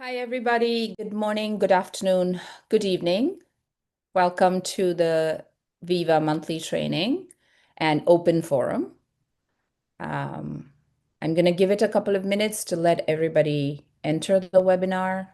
Hi, everybody. Good morning, good afternoon, good evening. Welcome to the Viva monthly training and open forum. Um, I'm going to give it a couple of minutes to let everybody enter the webinar.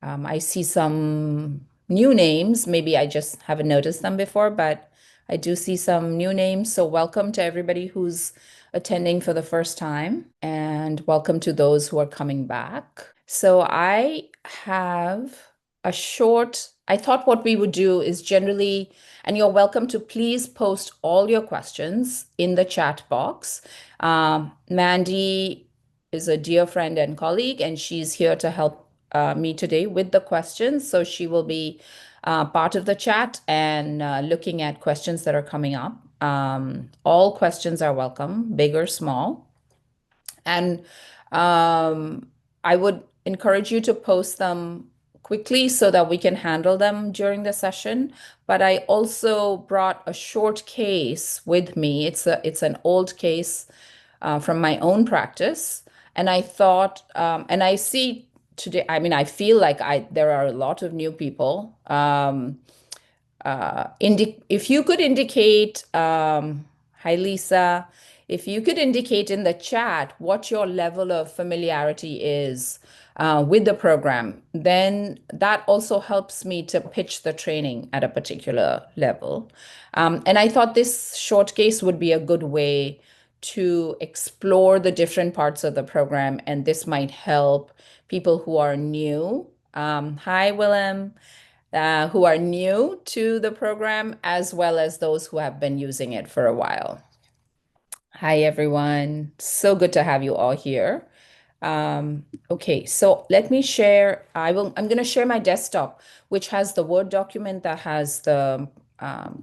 I see some new names. Maybe I just haven't noticed them before, but I do see some new names. So welcome to everybody who's attending for the first time, and welcome to those who are coming back. So I have I thought what we would do is generally, and you're welcome to please post all your questions in the chat box. Mandy is a dear friend and colleague, and she's here to help me today with the questions. So she will be part of the chat and looking at questions that are coming up. All questions are welcome, big or small. And I would encourage you to post them quickly so that we can handle them during the session. But I also brought a short case with me. It's an old case from my own practice. And I thought, and I see today, I mean, I feel like there are a lot of new people. If you could indicate, hi Lisa, if you could indicate in the chat what your level of familiarity is with the program, then that also helps me to pitch the training at a particular level. And I thought this short case would be a good way to explore the different parts of the program, and this might help people who are new. Hi, Willem. Who are new to the program, as well as those who have been using it for a while. Hi, everyone. So good to have you all here. Okay, so let me share. I'm going to share my desktop, which has the Word document that has the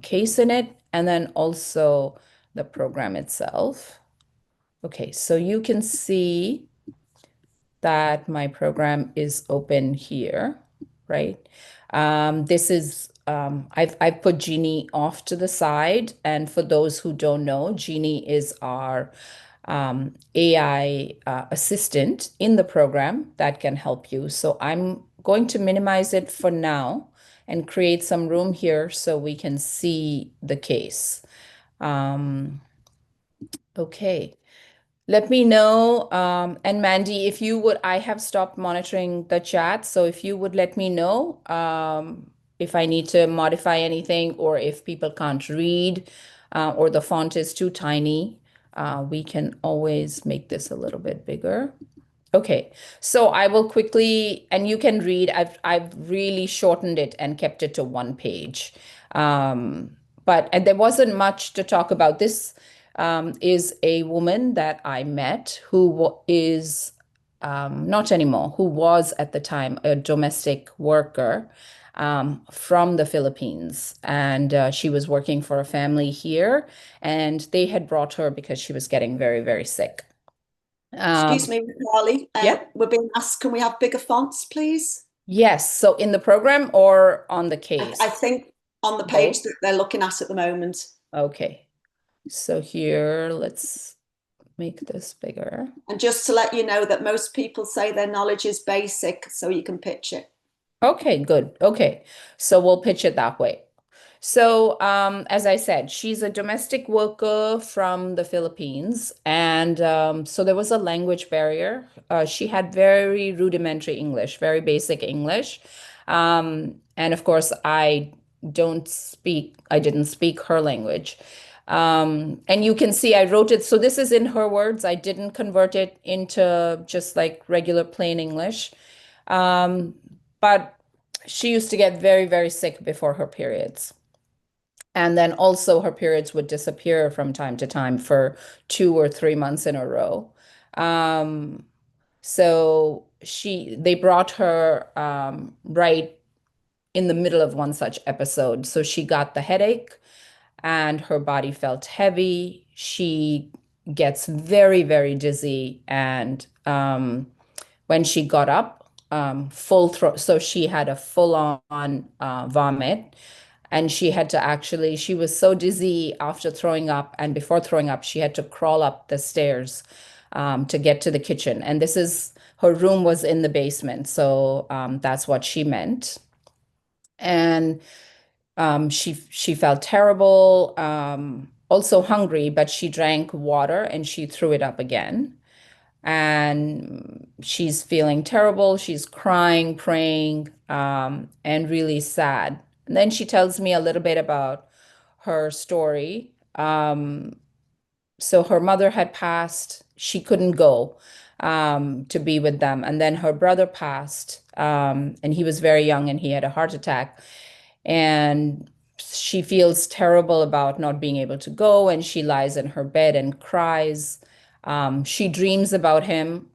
case in it, and then also the program itself. Okay, so you can see that my program is open here, right? This is, I've put Genie off to the side. And for those who don't know, Genie is our AI assistant in the program that can help you. So I'm going to minimize it for now and create some room here so we can see the case. Okay. Let me know. And Mandy, if you would, I have stopped monitoring the chat. So if you would let me know if I need to modify anything or if people can't read or the font is too tiny, we can always make this a little bit bigger. Okay, so I will quickly, and you can read, I've really shortened it and kept it to one page. And there wasn't much to talk about. This is a woman that I met who is not anymore, who was at the time a domestic worker from the Philippines. And she was working for a family here, and they had brought her because she was getting very, very sick. Excuse me, Roopali. Yep. We're being asked, can we have bigger fonts, please? Yes. So in the program or on the case? I think on the page Both. that they're looking at the moment. Okay. So here, let's make this bigger. And just to let you know that most people say their knowledge is basic, so you can pitch it. Okay, good. Okay. So we'll pitch it that way. So, as I said, she's a domestic worker from the Philippines. And so there was a language barrier. She had very rudimentary English, very basic English. And of course, I didn't speak her language. And you can see I wrote it. So this is in her words. I didn't convert it into just like regular plain English. Um, but she used to get very, very sick before her periods. And then also her periods would disappear from time to time for 2 or 3 months in a row. Um, so they brought her right in the middle of one such episode. So she got the headache and her body felt heavy. She gets very, very dizzy. And when she got up, full throat, so she had a full on vomit. And she had to actually, she was so dizzy after throwing up. And before throwing up, she had to crawl up the stairs to get to the kitchen. And her room was in the basement. So that's what she meant. And she felt terrible, also hungry, but she drank water and she threw it up again. And she's feeling terrible. She's crying, praying, and really sad. And then she tells me a little bit about her story. So her mother had passed. She couldn't go to be with them. And then her brother passed, and he was very young and he had a heart attack. And she feels terrible about not being able to go. And she lies in her bed and cries. She dreams about him,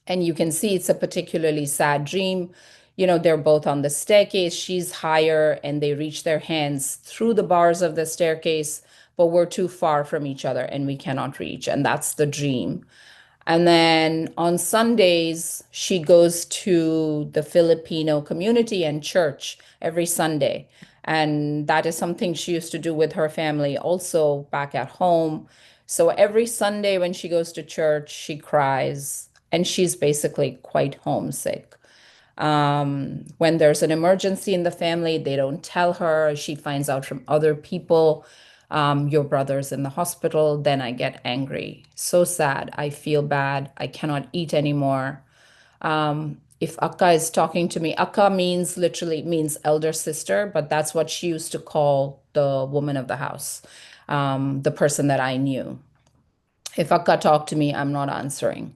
and you can see it's a particularly sad dream. They're both on the staircase. She's higher, and they reach their hands through the bars of the staircase, but we're too far from each other and we cannot reach. And that's the dream. And then on Sundays, she goes to the Filipino community and church every Sunday. And that is something she used to do with her family also back at home. So every Sunday when she goes to church, she cries and she's basically quite homesick. When there's an emergency in the family, they don't tell her. She finds out from other people, your brother's in the hospital. Then I get angry. So sad. I feel bad. I cannot eat anymore. If Akka is talking to me, Akka means literally means elder sister, but that's what she used to call the woman of the house, the person that I knew. If Akka talked to me, I'm not answering.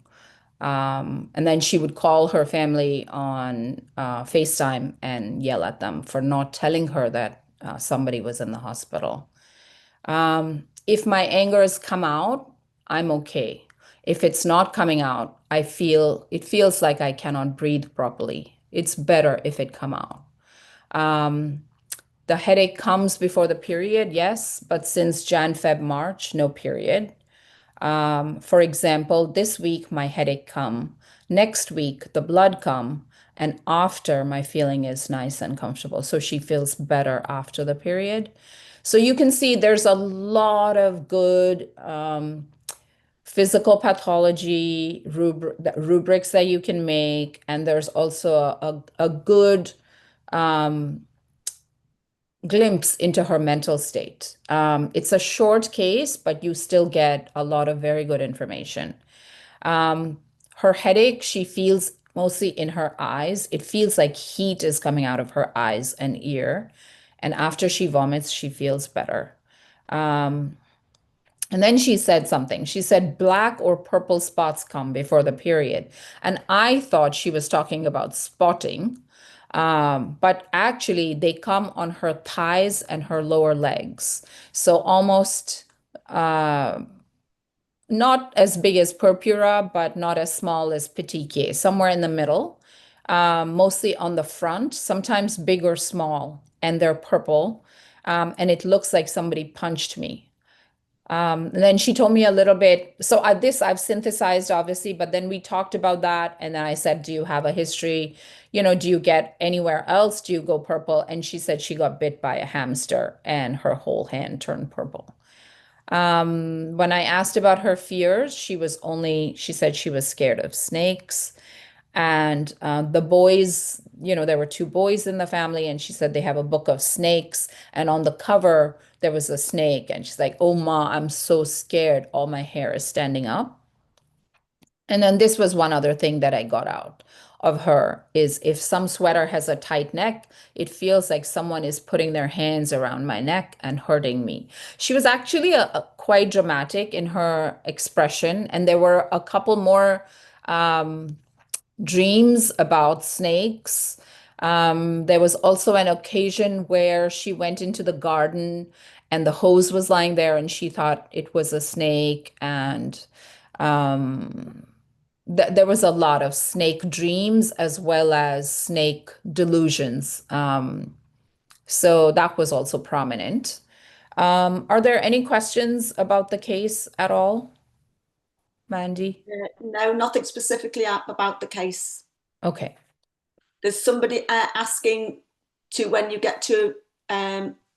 And then she would call her family on FaceTime and yell at them for not telling her that somebody was in the hospital. If my anger has come out, I'm okay. If it's not coming out, it feels like I cannot breathe properly. It's better if it come out. Um, the headache comes before the period, yes, but since Jan, Feb, March, no period. For example, this week my headache come, next week the blood come, and after my feeling is nice and comfortable. So she feels better after the period. So you can see there's a lot of good physical pathology rubrics that you can make, and there's also a good um, glimpse into her mental state. It's a short case, but you still get a lot of very good information. Um, Her headache, she feels mostly in her eyes. It feels like heat is coming out of her eyes and ear. And after she vomits, she feels better. Um, and then she said something. She said black or purple spots come before the period. And I thought she was talking about spotting. But actually, they come on her thighs and her lower legs. So almost uh, not as big as purpura, but not as small as petechiae, somewhere in the middle, mostly on the front, sometimes big or small, and they're purple. And it looks like somebody punched me. And then she told me a little bit. So this I've synthesized, obviously, but then we talked about that. And then I said, do you have a history? Do you get anywhere else? Do you go purple? And she said she got bit by a hamster and her whole hand turned purple. When I asked about her fears, she said she was scared of snakes. And the boys, there were two boys in the family, and she said they have a book of snakes. And on the cover, there was a snake. And she's like, oh, Ma, I'm so scared. All my hair is standing up. And then this was one other thing that I got out of her is if some sweater has a tight neck, it feels like someone is putting their hands around my neck and hurting me. She was actually quite dramatic in her expression, and there were a couple more um, dreams about snakes. There was also an occasion where she went into the garden and the hose was lying there and she thought it was a snake. And um, there was a lot of snake dreams as well as snake delusions. So that was also prominent. Are there any questions about the case at all, Mandy? No, nothing specifically about the case. Okay. There's somebody asking to when you get to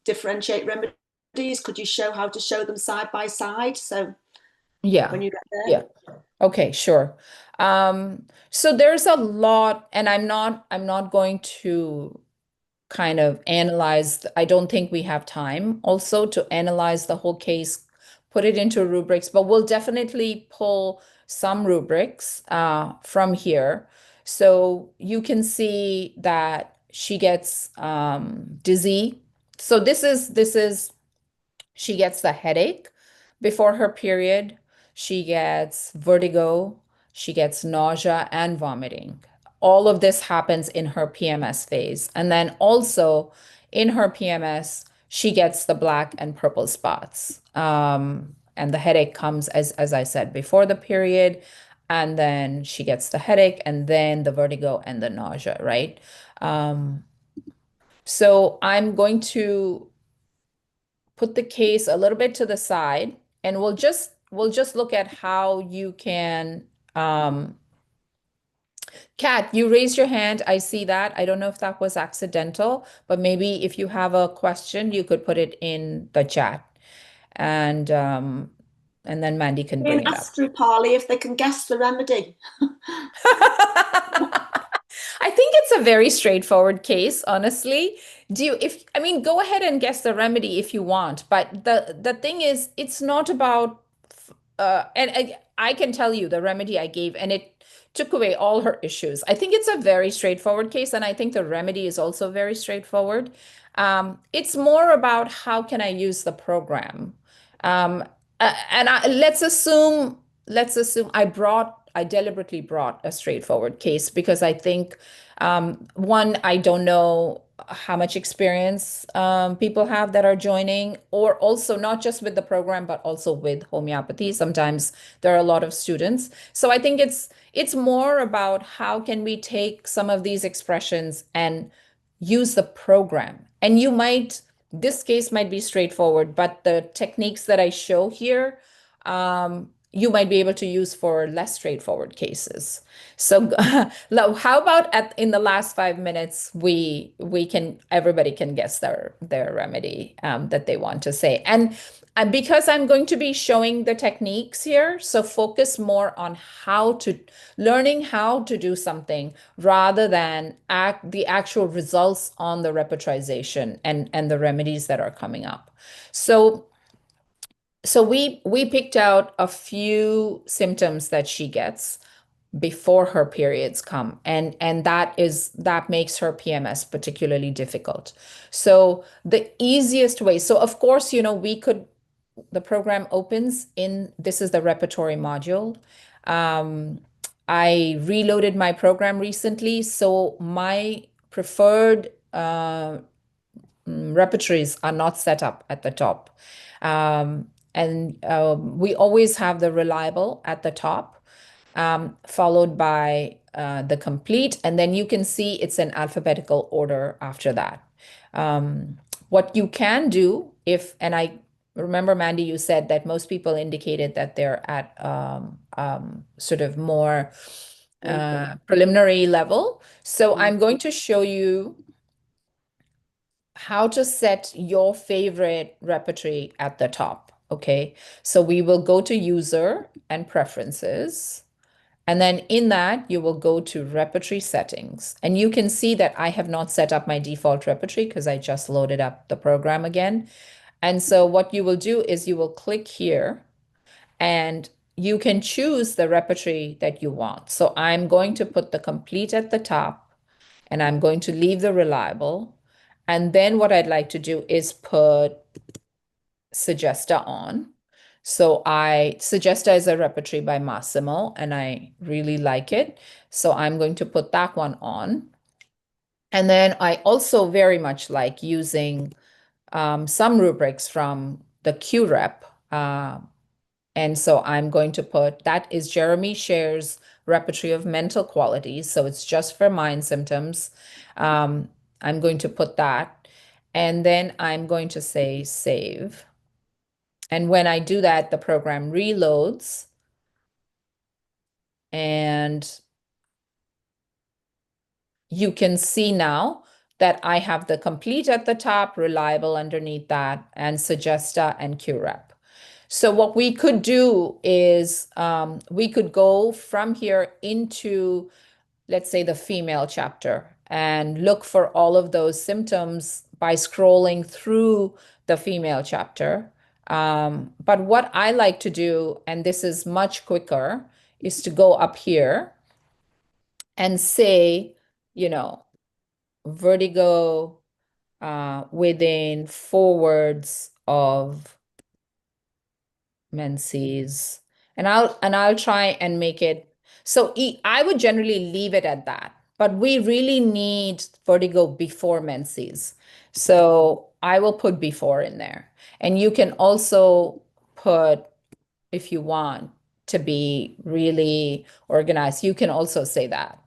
differentiate remedies, could you show how to show them side by side? So when Yeah. you get there? Yeah. Okay, sure. So there's a lot, and I'm not going to kind of analyze. I don't think we have time also to analyze the whole case, put it into rubrics, but we'll definitely pull some rubrics from here. So you can see that she gets dizzy. So this is she gets the headache before her period. She gets vertigo. She gets nausea and vomiting. All of this happens in her PMS phase. And then also in her PMS, she gets the black and purple spots. And the headache comes, as I said, before the period. And then she gets the headache and then the vertigo and the nausea, right? Um, so I'm going to put the case a little bit to the side and we'll just look at how you can Kat, you raised your hand. I see that. I don't know if that was accidental, but maybe if you have a question, you could put it in the chat and um and then Mandy can bring Being it up. asked Rupali if they can guess the remedy. I think it's a very straightforward case, honestly. Do you, if, I mean, go ahead and guess the remedy if you want, but the thing is, it's not about, and I can tell you the remedy I gave, and it took away all her issues. I think it's a very straightforward case, and I think the remedy is also very straightforward. It's more about how can I use the program. Um, let's assume I deliberately brought a straightforward case because I think one, I don't know how much experience people have that are joining, or also not just with the program, but also with homeopathy. Sometimes there are a lot of students. So I think it's more about how can we take some of these expressions and use the program. And this case might be straightforward, but the techniques that I show here, you might be able to use for less straightforward cases. So, how about in the last 5 minutes, we can everybody can guess their remedy that they want to say, and because I'm going to be showing the techniques here, so focus more on learning how to do something rather than the actual results on the repetization and the remedies that are coming up. So we picked out a few symptoms that she gets before her periods come, and that makes her PMS particularly difficult. So the easiest way, so of course, we could the program opens in this is the repertory module. Um, I reloaded my program recently, so my preferred repertories are not set up at the top. And we always have the reliable at the top, followed by the complete. And then you can see it's in alphabetical order after that. What you can do and I remember, Mandy, you said that most people indicated that they're at sort of more preliminary level. So Mm. I'm going to show you how to set your favorite repertory at the top. Okay, so we will go to user and preferences. And then in that, you will go to repertory settings. And you can see that I have not set up my default repertory because I just loaded up the program again. And so what you will do is you will click here and you can choose the repertory that you want. So I'm going to put the complete at the top and I'm going to leave the reliable. And then what I'd like to do is put Suggesta on. So Suggesta is a repertory by Massimo, and I really like it. So I'm going to put that one on. And then I also very much like using some rubrics from the QRep. And so I'm going to put that is Jeremy Scher's repertory of mental qualities. So it's just for mind symptoms. Um, I'm going to put that. And then I'm going to say save. And when I do that, the program reloads. And you can see now that I have the complete at the top, reliable underneath that, and Suggesta and QRep. So what we could do is we could go from here into, let's say, the female chapter and look for all of those symptoms by scrolling through the female chapter. But what I like to do, and this is much quicker, is to go up here and say, you know, vertigo within 4 words of menses. And I'll try and make it so I would generally leave it at that, but we really need vertigo before menses. So I will put before in there. And you can also put, if you want to be really organized, you can also say that.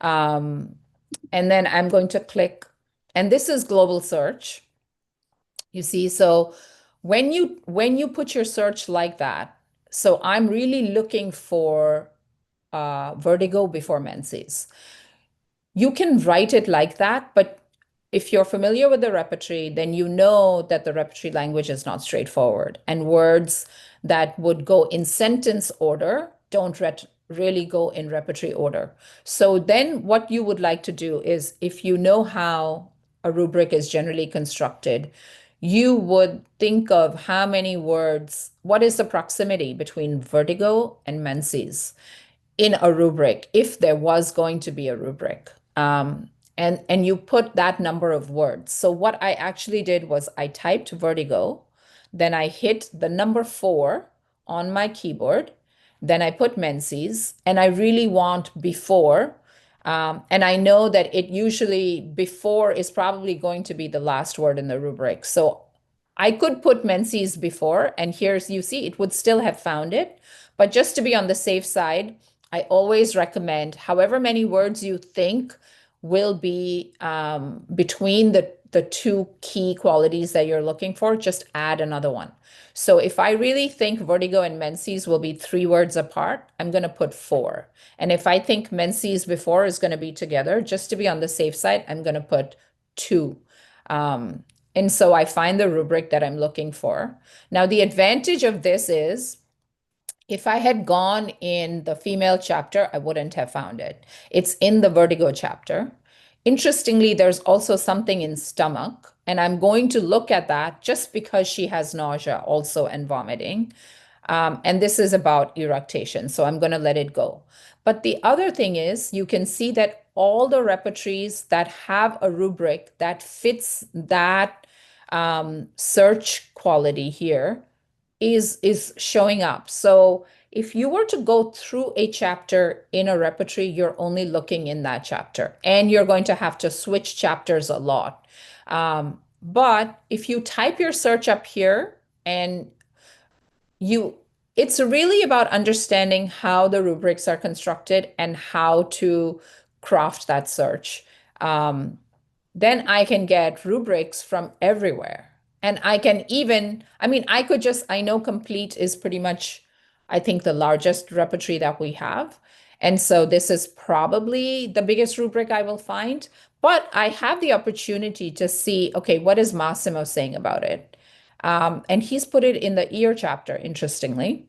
Um, and then I'm going to click, and this is global search. You see, so when you put your search like that, so I'm really looking for vertigo before menses. You can write it like that, but if you're familiar with the repertory, then you know that the repertory language is not straightforward. And words that would go in sentence order don't really go in repertory order. So then what you would like to do is, if you know how a rubric is generally constructed, you would think of how many words, what is the proximity between vertigo and menses in a rubric, if there was going to be a rubric. And you put that number of words. So what I actually did was I typed vertigo, then I hit the number 4 on my keyboard, then I put menses, and I really want before. And I know that it usually before is probably going to be the last word in the rubric. So I could put menses before, and here's, you see, it would still have found it. But just to be on the safe side, I always recommend however many words you think will be between the two key qualities that you're looking for, just add another one. So if I really think vertigo and menses will be 3 words apart, I'm going to put 4. And if I think menses before is going to be together, just to be on the safe side, I'm going to put 2. Um, and so I find the rubric that I'm looking for. Now, the advantage of this is, if I had gone in the female chapter, I wouldn't have found it. It's in the vertigo chapter. Interestingly, there's also something in stomach, and I'm going to look at that just because she has nausea also and vomiting. And this is about eructation, so I'm going to let it go. But the other thing is, you can see that all the repertories that have a rubric that fits that search quality here is showing up. So if you were to go through a chapter in a repertory, you're only looking in that chapter, and you're going to have to switch chapters a lot. But if you type your search up here, and you it's really about understanding how the rubrics are constructed and how to craft that search. Um, then I can get rubrics from everywhere. And I can even, I mean, I could just, I know complete is pretty much, I think, the largest repertory that we have. And so this is probably the biggest rubric I will find. But I have the opportunity to see, okay, what is Massimo saying about it? And he's put it in the ear chapter, interestingly.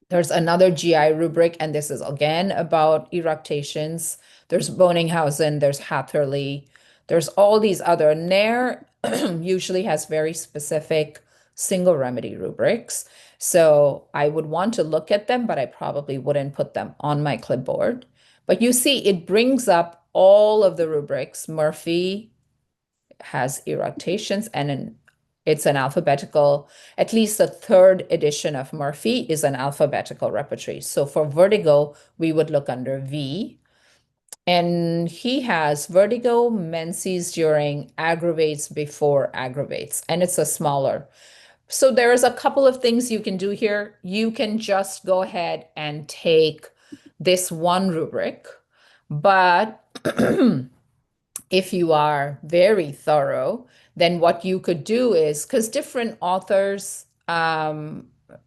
There's another GI rubric, and this is again about eructations. There's Boninghausen, there's Hatherley, there's all these other. Nair usually has very specific single remedy rubrics. So I would want to look at them, but I probably wouldn't put them on my clipboard. But you see, it brings up all of the rubrics. Murphy has eructations, and it's an alphabetical, at least the third edition of Murphy is an alphabetical repertory. So for vertigo, we would look under V. And he has vertigo, menses during, aggravates before, aggravates, and it's a smaller. So there's a couple of things you can do here. You can just go ahead and take this one rubric, but if you are very thorough, then what you could do is, because different authors,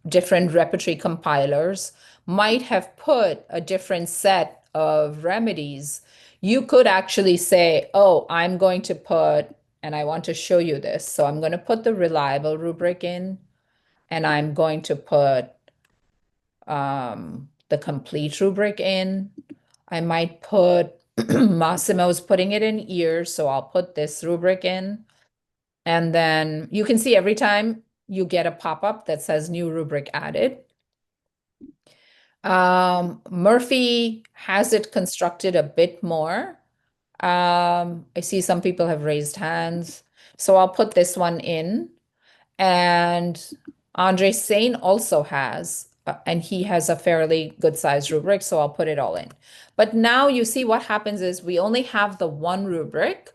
different repertory compilers might have put a different set of remedies, you could actually say, oh, I'm going to put, and I want to show you this. So I'm going to put the reliable rubric in, and I'm going to put the complete rubric in. I might put, Massimo's putting it in ears, so I'll put this rubric in. And then you can see every time you get a pop-up that says new rubric added. Murphy has it constructed a bit more. I see some people have raised hands. So I'll put this one in. And Andre Sane also has, and he has a fairly good sized rubric, so I'll put it all in. But now you see what happens is we only have the one rubric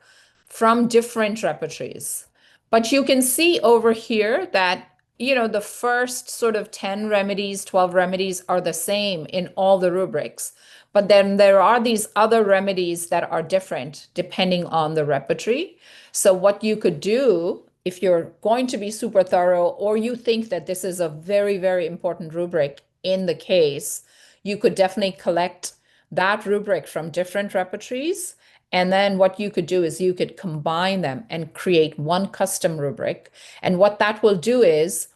from different repertories. But you can see over here that, the first sort of 10 remedies, 12 remedies are the same in all the rubrics. But then there are these other remedies that are different depending on the repertory. So what you could do if you're going to be super thorough, or you think that this is a very, very important rubric in the case, you could definitely collect that rubric from different repertories. And then what you could do is you could combine them and create one custom rubric. And what that will do is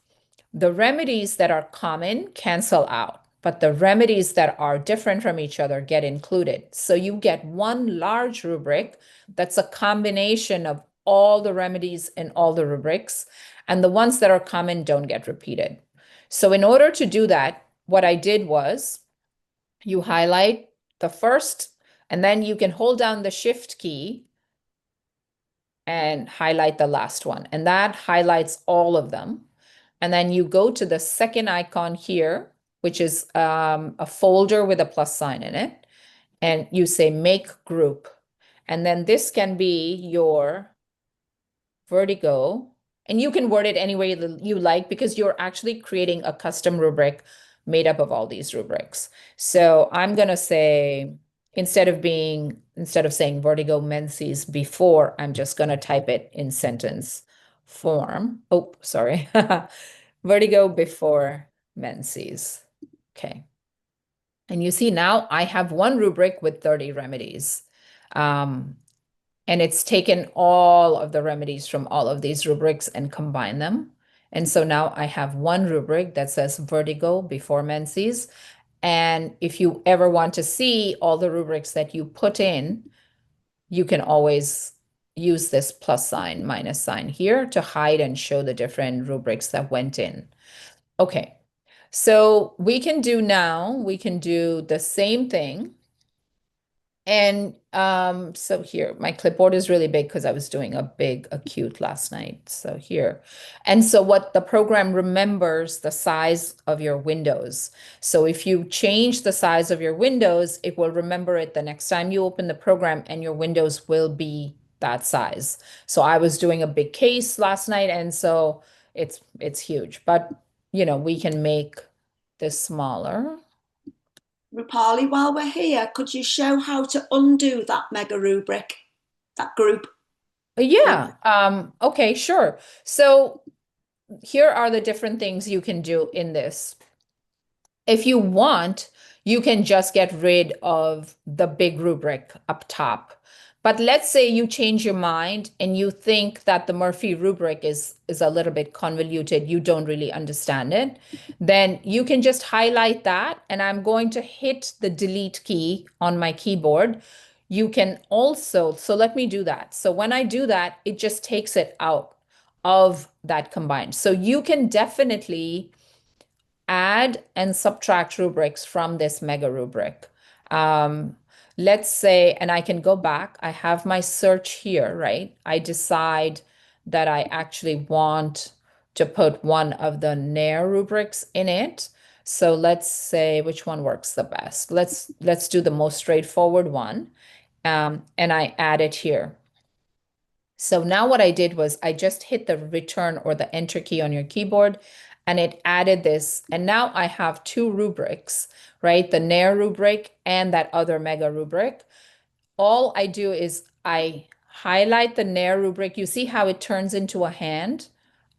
the remedies that are common cancel out, but the remedies that are different from each other get included. So you get one large rubric that's a combination of all the remedies in all the rubrics, and the ones that are common don't get repeated. So in order to do that, what I did was you highlight the first, and then you can hold down the shift key and highlight the last one. And that highlights all of them. And then you go to the second icon here, which is a folder with a plus sign in it. And you say make group. And then this can be your Vertigo. And you can word it any way you like because you're actually creating a custom rubric made up of all these rubrics. So I'm going to say, instead of saying Vertigo Menses before, I'm just going to type it in sentence form. Oh, sorry. Vertigo before Menses. Okay. And you see now I have one rubric with 30 remedies. And it's taken all of the remedies from all of these rubrics and combined them. And so now I have one rubric that says vertigo before menses. And if you ever want to see all the rubrics that you put in, you can always use this plus sign, minus sign here to hide and show the different rubrics that went in. Okay, so we can do the same thing. And so here, my clipboard is really big because I was doing a big acute last night. So here. And so what the program remembers the size of your windows. So if you change the size of your windows, it will remember it the next time you open the program and your windows will be that size. So I was doing a big case last night and so it's huge, but we can make this smaller. Roopali, while we're here, could you show how to undo that mega rubric, that group? Yeah. Okay, sure. So here are the different things you can do in this. If you want, you can just get rid of the big rubric up top. But let's say you change your mind and you think that the Murphy rubric is a little bit convoluted, you don't really understand it, then you can just highlight that. And I'm going to hit the delete key on my keyboard. You can also, so let me do that. So when I do that, it just takes it out of that combined. So you can definitely add and subtract rubrics from this mega rubric. Let's say, and I can go back, I have my search here, right? I decide that I actually want to put one of the NAIR rubrics in it. So let's say which one works the best. Let's do the most straightforward one. And I add it here. So now what I did was I just hit the return or the enter key on your keyboard and it added this. And now I have two rubrics, right? The NAIR rubric and that other mega rubric. All I do is I highlight the NAIR rubric. You see how it turns into a hand?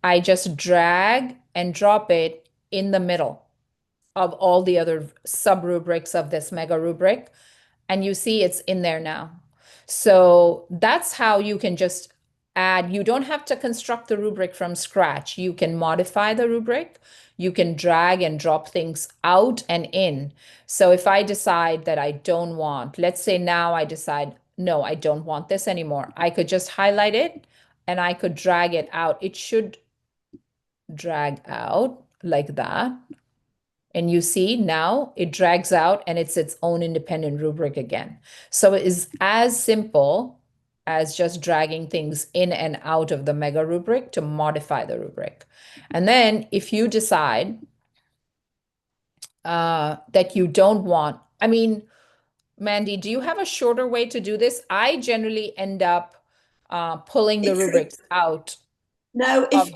I just drag and drop it in the middle of all the other sub rubrics of this mega rubric. And you see it's in there now. So that's how you can just add, you don't have to construct the rubric from scratch. You can modify the rubric. You can drag and drop things out and in. So if I decide that I don't want, let's say now I decide, no, I don't want this anymore. I could just highlight it and I could drag it out. It should drag out like that. And you see now it drags out and it's its own independent rubric again. So it is as simple as just dragging things in and out of the mega rubric to modify the rubric. And then if you decide that you don't want, I mean, Mandy, do you have a shorter way to do this? I generally end up pulling the It's rubrics out no, of,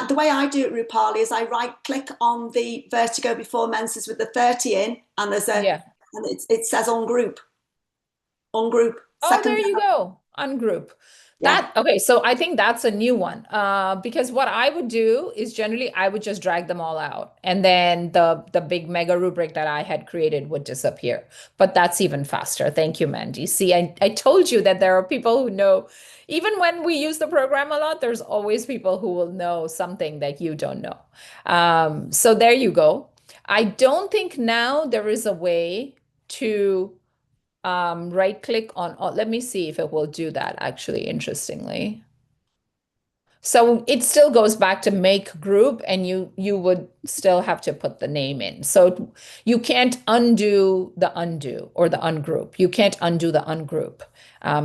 the way I do it, Rupali, is I right click on the vertigo before menses with the 30 in, and yeah. it says on group, Oh, there second you down. go. Ungroup. Yeah. Okay, so I think that's a new one. Because what I would do is generally I would just drag them all out and then the big mega rubric that I had created would disappear. But that's even faster. Thank you, Mandy. See, I told you that there are people who know, even when we use the program a lot, there's always people who will know something that you don't know. So there you go. I don't think now there is a way to right click on, oh, let me see if it will do that actually, interestingly. So it still goes back to make group and you would still have to put the name in. So you can't undo the undo or the ungroup. You can't undo the ungroup.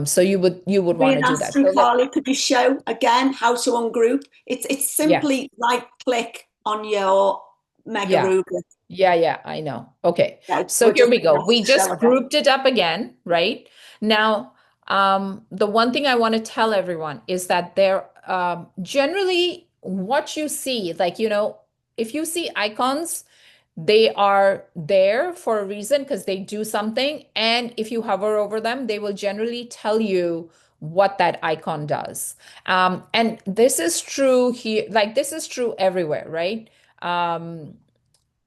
So you would want Being to do asked, that. So Rupali, could you show again how to ungroup? It's yeah, simply right click on your mega yeah. rubric. Yeah, I know. Okay. Yeah, So we're here just we go. asked We to show just again. grouped it up again, right? Now, the one thing I want to tell everyone is that there, generally what you see, like, if you see icons, they are there for a reason because they do something. And if you hover over them, they will generally tell you what that icon does. And this is true here, like this is true everywhere, right?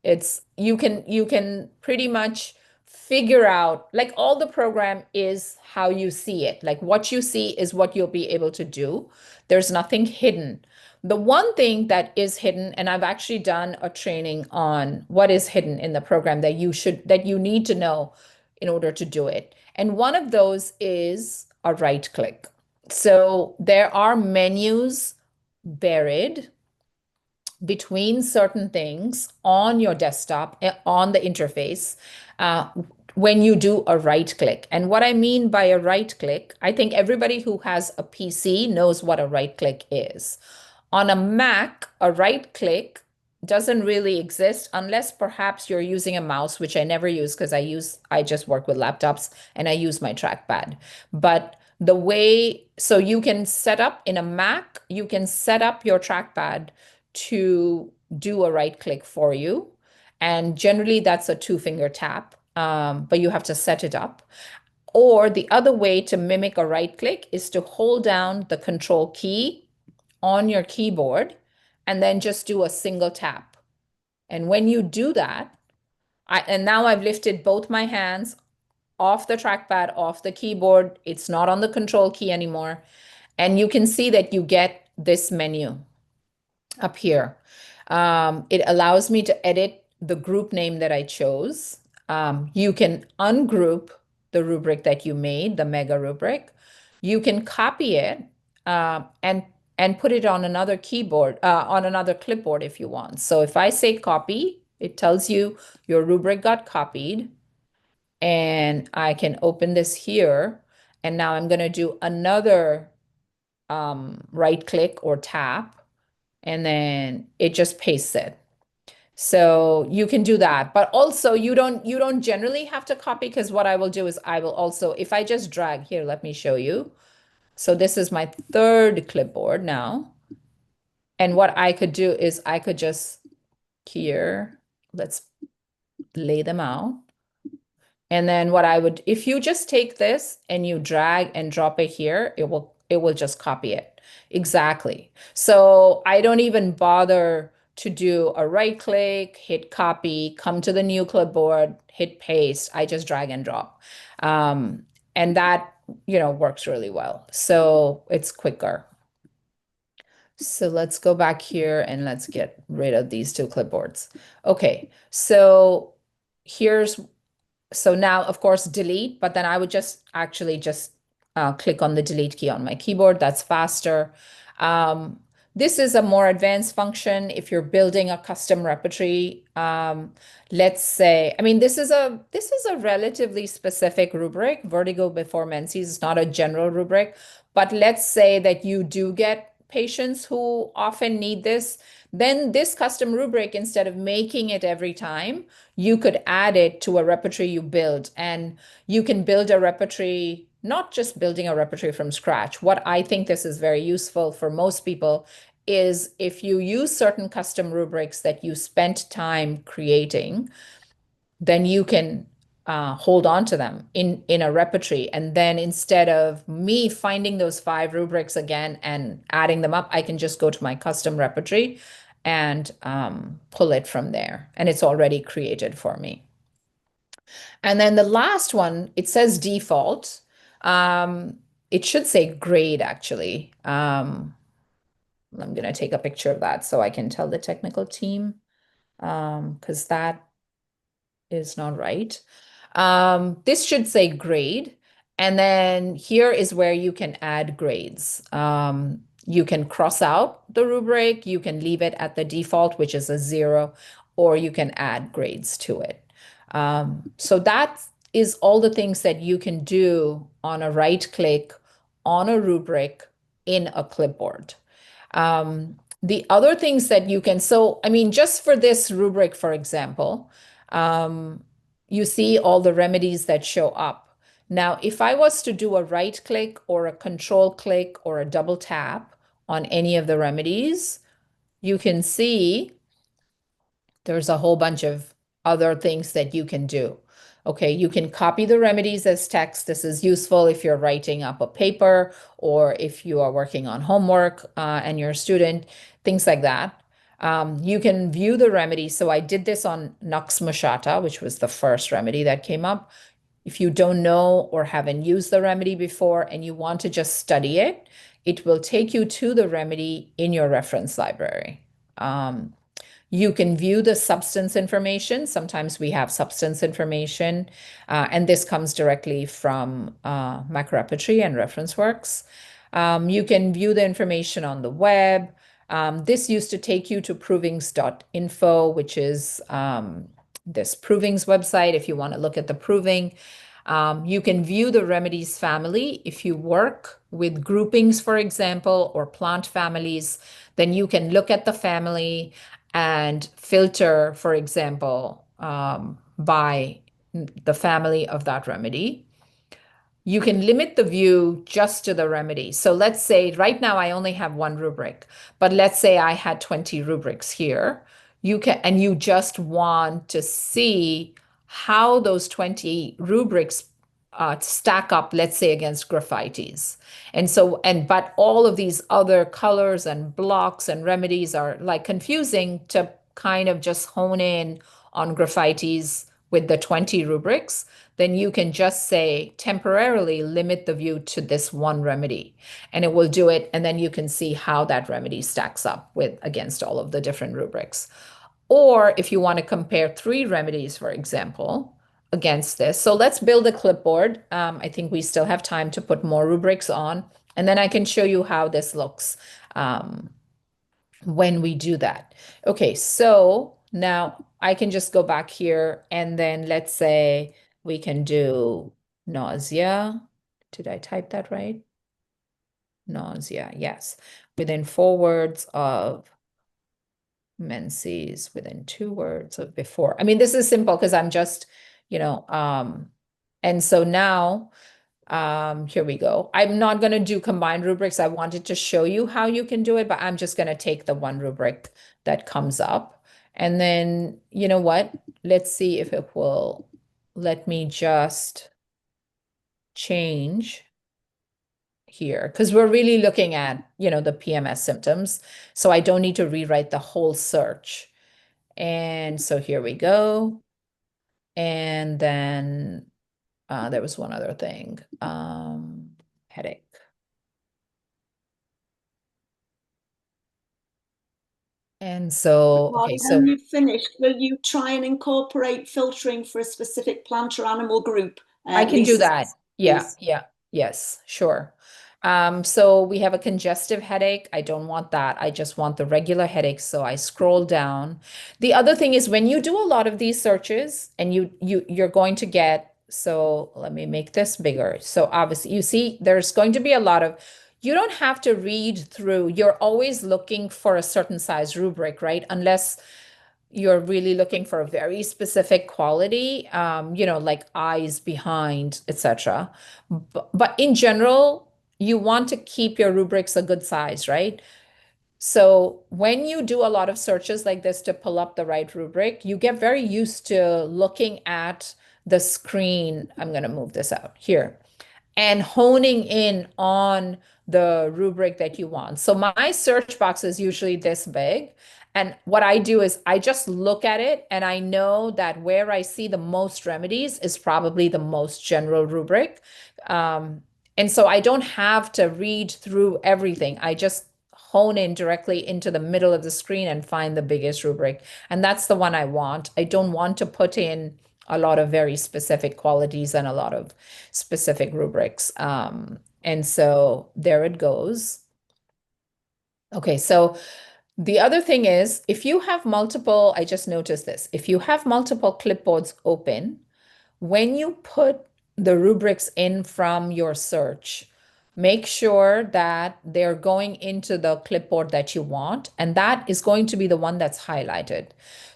It's you can pretty much figure out, like, all the program is how you see it. Like what you see is what you'll be able to do. There's nothing hidden. The one thing that is hidden, and I've actually done a training on what is hidden in the program that you need to know in order to do it. And one of those is a right click. So there are menus buried between certain things on your desktop, on the interface, uh, when you do a right click. And what I mean by a right click, I think everybody who has a PC knows what a right click is. On a Mac, a right click doesn't really exist unless perhaps you're using a mouse, which I never use because I just work with laptops and I use my trackpad. But so you can set up in a Mac, you can set up your trackpad to do a right click for you. And generally that's a two-finger tap, but you have to set it up. Or the other way to mimic a right click is to hold down the control key on your keyboard and then just do a single tap. And when you do that, and now I've lifted both my hands off the trackpad, off the keyboard. It's not on the control key anymore. And you can see that you get this menu up here. It allows me to edit the group name that I chose. You can ungroup the rubric that you made, the mega rubric. You can copy it and put it on another keyboard, on another clipboard if you want. So if I say copy, it tells you your rubric got copied, and I can open this here. And now I'm going to do another right click or tap, and then it just pastes it. So you can do that, but also you don't generally have to copy, because what I will do is I will also, if I just drag here, let me show you. So this is my third clipboard now. And what I could do is I could just here, let's lay them out. And then what I would, if you just take this and you drag and drop it here, it will just copy it. Exactly. So I don't even bother to do a right click, hit copy, come to the new clipboard, hit paste. I just drag and drop. And that, works really well. So it's quicker. So let's go back here and let's get rid of these two clipboards. Okay, so here's so now, of course, delete, but then I would just actually just click on the delete key on my keyboard. That's faster. Um, this is a more advanced function if you're building a custom repertory. Let's say, I mean, this is a relatively specific rubric. Vertigo before menses is not a general rubric, but let's say that you do get patients who often need this. Then this custom rubric, instead of making it every time, you could add it to a repertory you build. And you can build a repertory, not just building a repertory from scratch. What I think this is very useful for most people is if you use certain custom rubrics that you spent time creating, then you can hold on to them in a repertory. And then instead of me finding those 5 rubrics again and adding them up, I can just go to my custom repertory and pull it from there. And it's already created for me. And then the last one, it says default. It should say grade, actually. I'm going to take a picture of that so I can tell the technical team, because that is not right. This should say grade. And then here is where you can add grades. You can cross out the rubric, you can leave it at the default, which is a 0, or you can add grades to it. So that is all the things that you can do on a right click on a rubric in a clipboard. The other things that you can, so I mean, just for this rubric, for example, you see all the remedies that show up. Now, if I was to do a right click or a control click or a double tap on any of the remedies, you can see there's a whole bunch of other things that you can do. Okay, you can copy the remedies as text. This is useful if you're writing up a paper or if you are working on homework and you're a student, things like that. You can view the remedies. So I did this on Nux Mosciata, which was the first remedy that came up. If you don't know or haven't used the remedy before and you want to just study it, it will take you to the remedy in your reference library. You can view the substance information. Sometimes we have substance information, and this comes directly from MacRepertory and ReferenceWorks. You can view the information on the web. This used to take you to provings.info, which is this Provings website if you want to look at the proving. You can view the remedies family. If you work with groupings, for example, or plant families, then you can look at the family and filter, for example, by the family of that remedy. You can limit the view just to the remedy. So let's say right now I only have 1 rubric, but let's say I had 20 rubrics here. You can, and you just want to see how those 20 rubrics stack up, let's say, against graphites. And so, but all of these other colors and blocks and remedies are like confusing to kind of just hone in on graphites with the 20 rubrics, then you can just say temporarily limit the view to this one remedy and it will do it. And then you can see how that remedy stacks up with against all of the different rubrics. Or if you want to compare 3 remedies, for example, against this. So let's build a clipboard. I think we still have time to put more rubrics on, and then I can show you how this looks when we do that. Okay, so now I can just go back here and then let's say we can do nausea. Did I type that right? Nausea, yes. Within 4 words of menses, within 2 words of before. I mean, this is simple because I'm just, and so now here we go. I'm not going to do combined rubrics. I wanted to show you how you can do it, but I'm just going to take the 1 rubric that comes up. And then, you know what? Let's see if it will let me just change here because we're really looking at, the PMS symptoms. So I don't need to rewrite the whole search. And so here we go. And then There was one other thing. Headache. And so, okay, Polly, when so you've finished, will you try and incorporate filtering for a specific plant or animal group, I can do Lisa, that. Yeah, please? yeah, yes, sure. So we have a congestive headache. I don't want that. I just want the regular headache. So I scroll down. The other thing is when you do a lot of these searches and you're going to get, so let me make this bigger. So obviously you see there's going to be a lot of, you don't have to read through. You're always looking for a certain size rubric, right? Unless you're really looking for a very specific quality, like eyes behind, etc. But in general, you want to keep your rubrics a good size, right? So when you do a lot of searches like this to pull up the right rubric, you get very used to looking at the screen. I'm going to move this out here and honing in on the rubric that you want. So my search box is usually this big. And what I do is I just look at it and I know that where I see the most remedies is probably the most general rubric. Um, and so I don't have to read through everything. I just hone in directly into the middle of the screen and find the biggest rubric. And that's the one I want. I don't want to put in a lot of very specific qualities and a lot of specific rubrics. And so there it goes. Okay, so the other thing is if you have multiple, I just noticed this, if you have multiple clipboards open, when you put the rubrics in from your search, make sure that they're going into the clipboard that you want, and that is going to be the one that's highlighted.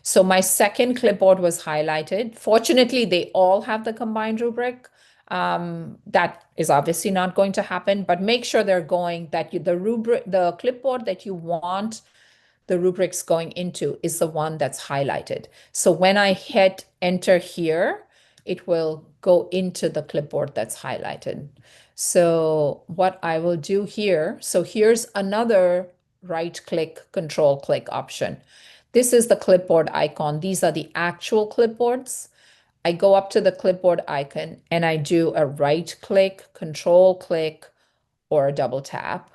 So my second clipboard was highlighted. Fortunately, they all have the combined rubric. That is obviously not going to happen, but make sure they're going that the rubric, the clipboard that you want the rubrics going into is the one that's highlighted. So when I hit enter here, it will go into the clipboard that's highlighted. So what I will do here, so here's another right click, control click option. This is the clipboard icon. These are the actual clipboards. I go up to the clipboard icon and I do a right click, control click, or a double tap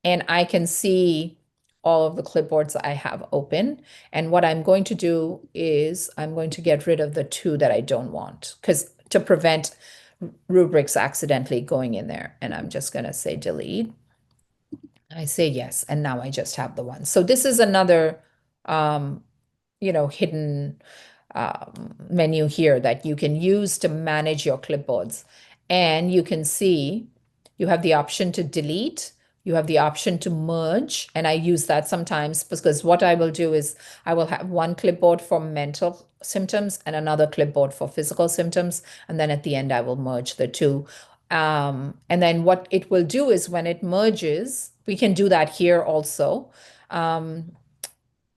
and I can see all of the clipboards I have open. And what I'm going to do is I'm going to get rid of the two that I don't want because to prevent rubrics accidentally going in there. And I'm just going to say delete. I say yes, and now I just have the one. So this is another, um, hidden menu here that you can use to manage your clipboards. And you can see you have the option to delete, you have the option to merge. And I use that sometimes because what I will do is I will have one clipboard for mental symptoms and another clipboard for physical symptoms. And then at the end, I will merge the two. And then what it will do is when it merges, we can do that here also. Um,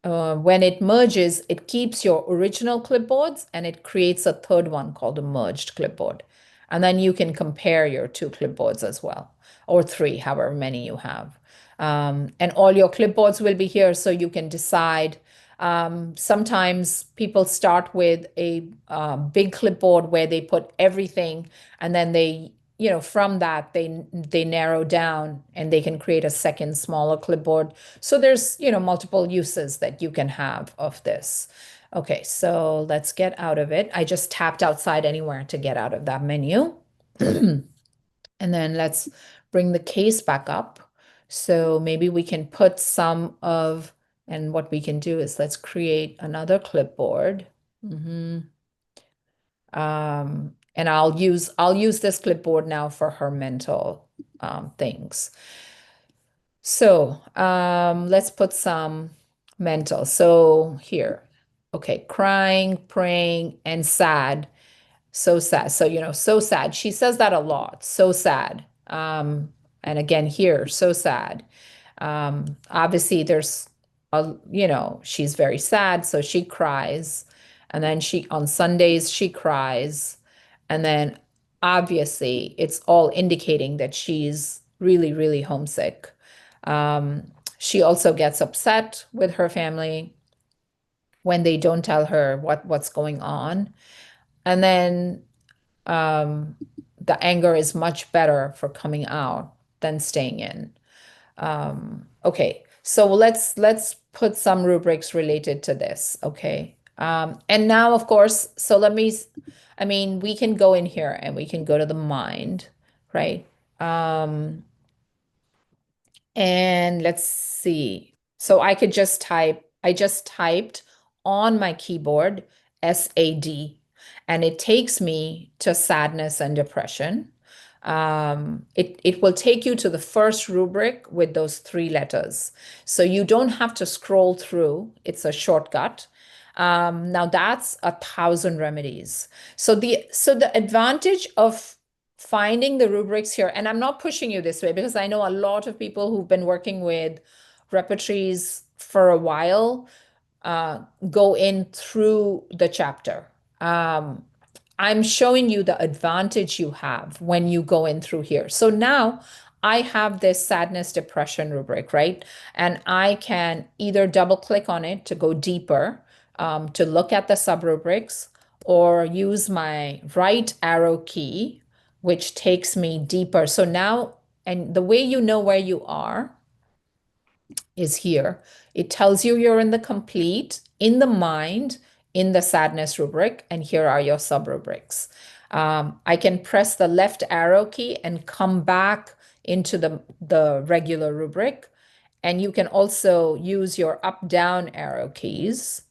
when it merges, it keeps your original clipboards and it creates a third one called a merged clipboard. And then you can compare your two clipboards as well, or three, however many you have. And all your clipboards will be here so you can decide. Sometimes people start with a big clipboard where they put everything and then from that they narrow down and they can create a second smaller clipboard. So there's multiple uses that you can have of this. Okay, so let's get out of it. I just tapped outside anywhere to get out of that menu. And then let's bring the case back up. So maybe we can put some of, and what we can do is let's create another clipboard. And I'll use this clipboard now for her mental things. So let's put some mental. So here, okay, crying, praying, and sad. So sad. So, so sad. She says that a lot. So sad. And again here, so sad. Obviously, she's very sad, so she cries. And then on Sundays, she cries. And then obviously, it's all indicating that she's really, really homesick. She also gets upset with her family when they don't tell her what's going on. And then um, the anger is much better for coming out than staying in. Okay, so let's put some rubrics related to this. Okay. And now, of course, so I mean, we can go in here and we can go to the mind, right? Um, and let's see. So I just typed on my keyboard SAD, and it takes me to sadness and depression. It will take you to the first rubric with those three letters. So you don't have to scroll through, it's a shortcut. Now that's 1,000 remedies. So the advantage of finding the rubrics here, and I'm not pushing you this way because I know a lot of people who've been working with repertories for a while go in through the chapter. Um, I'm showing you the advantage you have when you go in through here. So now I have this sadness depression rubric, right? And I can either double click on it to go deeper, to look at the sub rubrics, or use my right arrow key, which takes me deeper. So now, and the way you know where you are is here. It tells you you're in the complete, in the mind, in the sadness rubric, and here are your sub rubrics. I can press the left arrow key and come back into the regular rubric. And you can also use your up down arrow keys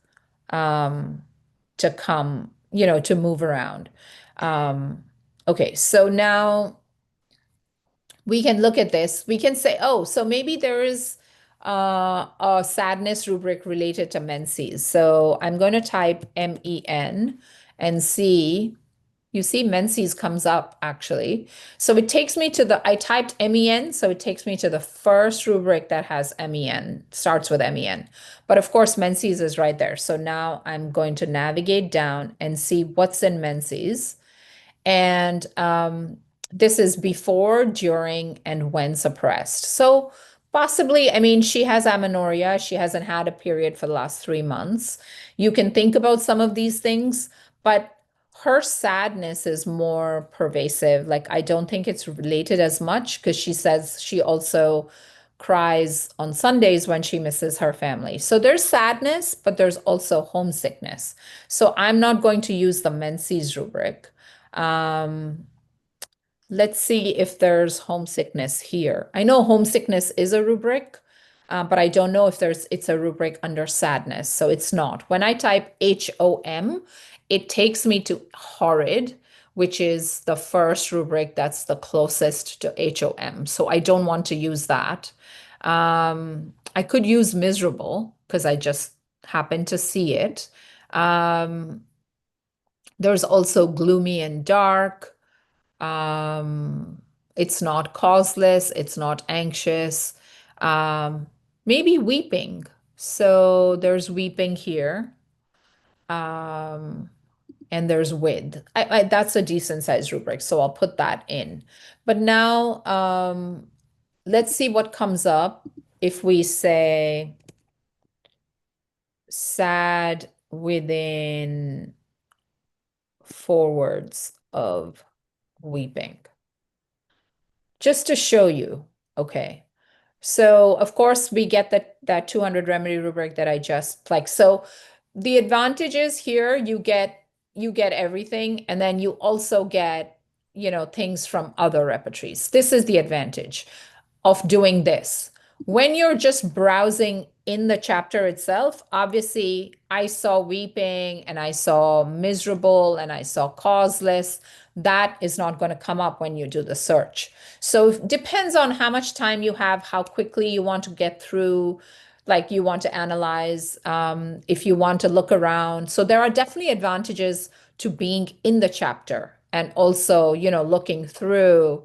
um, to come, to move around. Okay, so now we can look at this. We can say, oh, so maybe there is a sadness rubric related to menses. So I'm going to type MEN and see. You see, menses comes up actually. So it takes me to I typed MEN, so it takes me to the first rubric that has MEN, starts with MEN. But of course, menses is right there. So now I'm going to navigate down and see what's in menses. And this is before, during, and when suppressed. So possibly, I mean, she has amenorrhea. She hasn't had a period for the last 3 months. You can think about some of these things, but her sadness is more pervasive. Like, I don't think it's related as much because she says she also cries on Sundays when she misses her family. So there's sadness, but there's also homesickness. So I'm not going to use the menses rubric. Um, let's see if there's homesickness here. I know homesickness is a rubric, but I don't know if it's a rubric under sadness. So it's not. When I type HOM, it takes me to horrid, which is the first rubric that's the closest to HOM. So I don't want to use that. I could use miserable because I just happen to see it. Um, there's also gloomy and dark. Um, it's not causeless, it's not anxious. Um, maybe weeping. So there's weeping here. Um, and there's with. That's a decent size rubric, so I'll put that in. But now let's see what comes up if we say sad within 4 words of weeping. Just to show you, okay. So of course we get that 200 remedy rubric that I just like. So the advantages here, you get everything, and then you also get, things from other repertories. This is the advantage of doing this. When you're just browsing in the chapter itself, obviously I saw weeping and I saw miserable and I saw causeless. That is not going to come up when you do the search. So it depends on how much time you have, how quickly you want to get through, like you want to analyze, if you want to look around. So there are definitely advantages to being in the chapter and also, looking through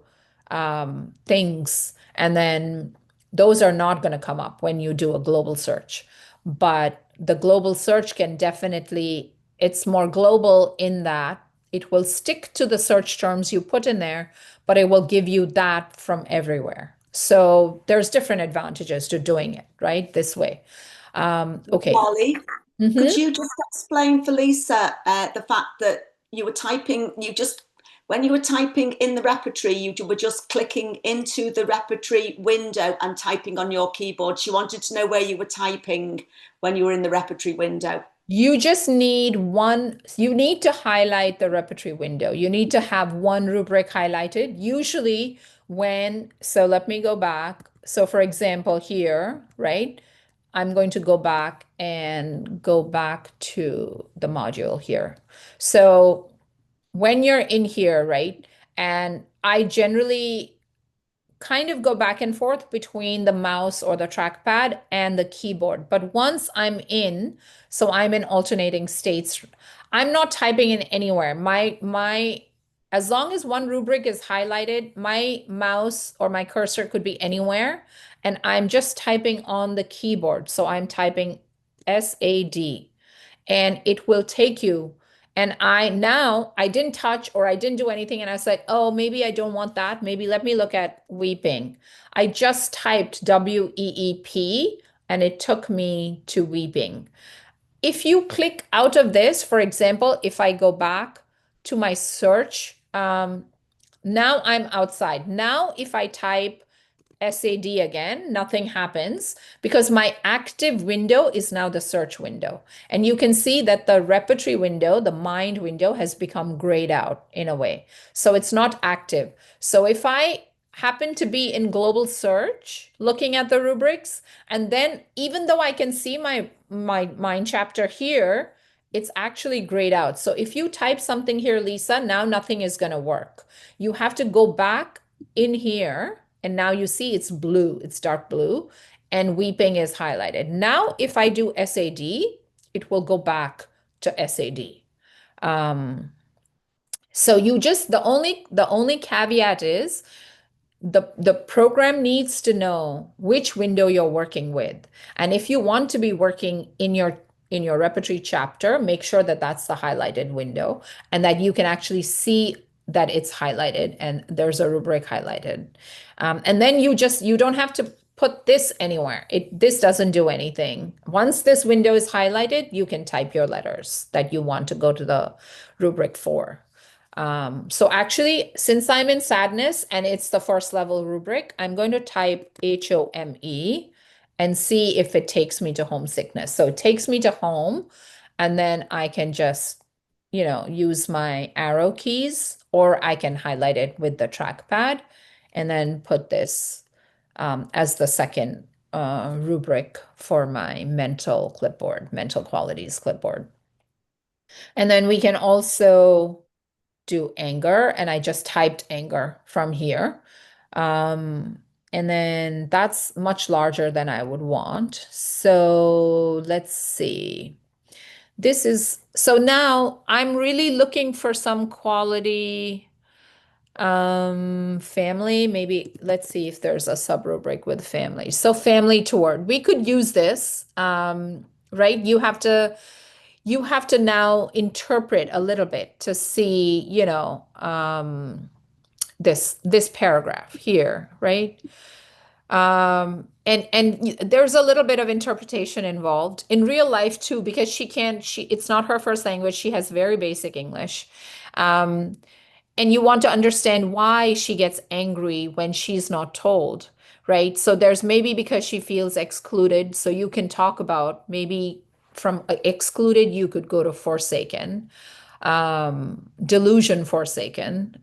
things. And then those are not going to come up when you do a global search. But the global search can definitely, it's more global in that it will stick to the search terms you put in there, but it will give you that from everywhere. So there's different advantages to doing it, right? This way. Okay. Polly, could Mhm. you just explain for Lisa the fact that you were typing, you just When you were typing in the repertory, you were just clicking into the repertory window and typing on your keyboard. She wanted to know where you were typing when you were in the repertory window. You just need one, you need to highlight the repertory window. You need to have one rubric highlighted. Usually so let me go back. So for example, here, right? I'm going to go back and go back to the module here. So when you're in here, right? And I generally kind of go back and forth between the mouse or the trackpad and the keyboard. But once I'm in, so I'm in alternating states, I'm not typing in anywhere. As long as one rubric is highlighted, my mouse or my cursor could be anywhere, and I'm just typing on the keyboard. So I'm typing SAD and it will take you. And I didn't touch or I didn't do anything. And I was like, oh, maybe I don't want that. Maybe let me look at weeping. I just typed WEEP and it took me to weeping. If you click out of this, for example, if I go back to my search, now I'm outside. Now, if I type SAD again, nothing happens because my active window is now the search window. And you can see that the repertory window, the mind window, has become grayed out in a way. So it's not active. So if I happen to be in global search, looking at the rubrics, and then even though I can see my mind chapter here, it's actually grayed out. So if you type something here, Lisa, now nothing is going to work. You have to go back in here. And now you see it's blue, it's dark blue, and weeping is highlighted. Now, if I do SAD, it will go back to SAD. So the only caveat is the program needs to know which window you're working with. And if you want to be working in your repertory chapter, make sure that that's the highlighted window and that you can actually see that it's highlighted and there's a rubric highlighted. And then you don't have to put this anywhere. This doesn't do anything. Once this window is highlighted, you can type your letters that you want to go to the rubric for. So actually, since I'm in sadness and it's the first level rubric, I'm going to type HOME and see if it takes me to homesickness. So it takes me to home, and then I can just, use my arrow keys, or I can highlight it with the trackpad and then put this as the second rubric for my mental clipboard, mental qualities clipboard. And then we can also do anger, and I just typed anger from here. And then that's much larger than I would want. So let's see. So now I'm really looking for some quality family. Maybe let's see if there's a subrubric with family. So family toward. We could use this, right? You have to now interpret a little bit to see, this paragraph here, right? And there's a little bit of interpretation involved in real life too, because it's not her first language. She has very basic English. And you want to understand why she gets angry when she's not told, right? So there's maybe because she feels excluded. So you can talk about maybe from excluded, you could go to forsaken, delusion forsaken.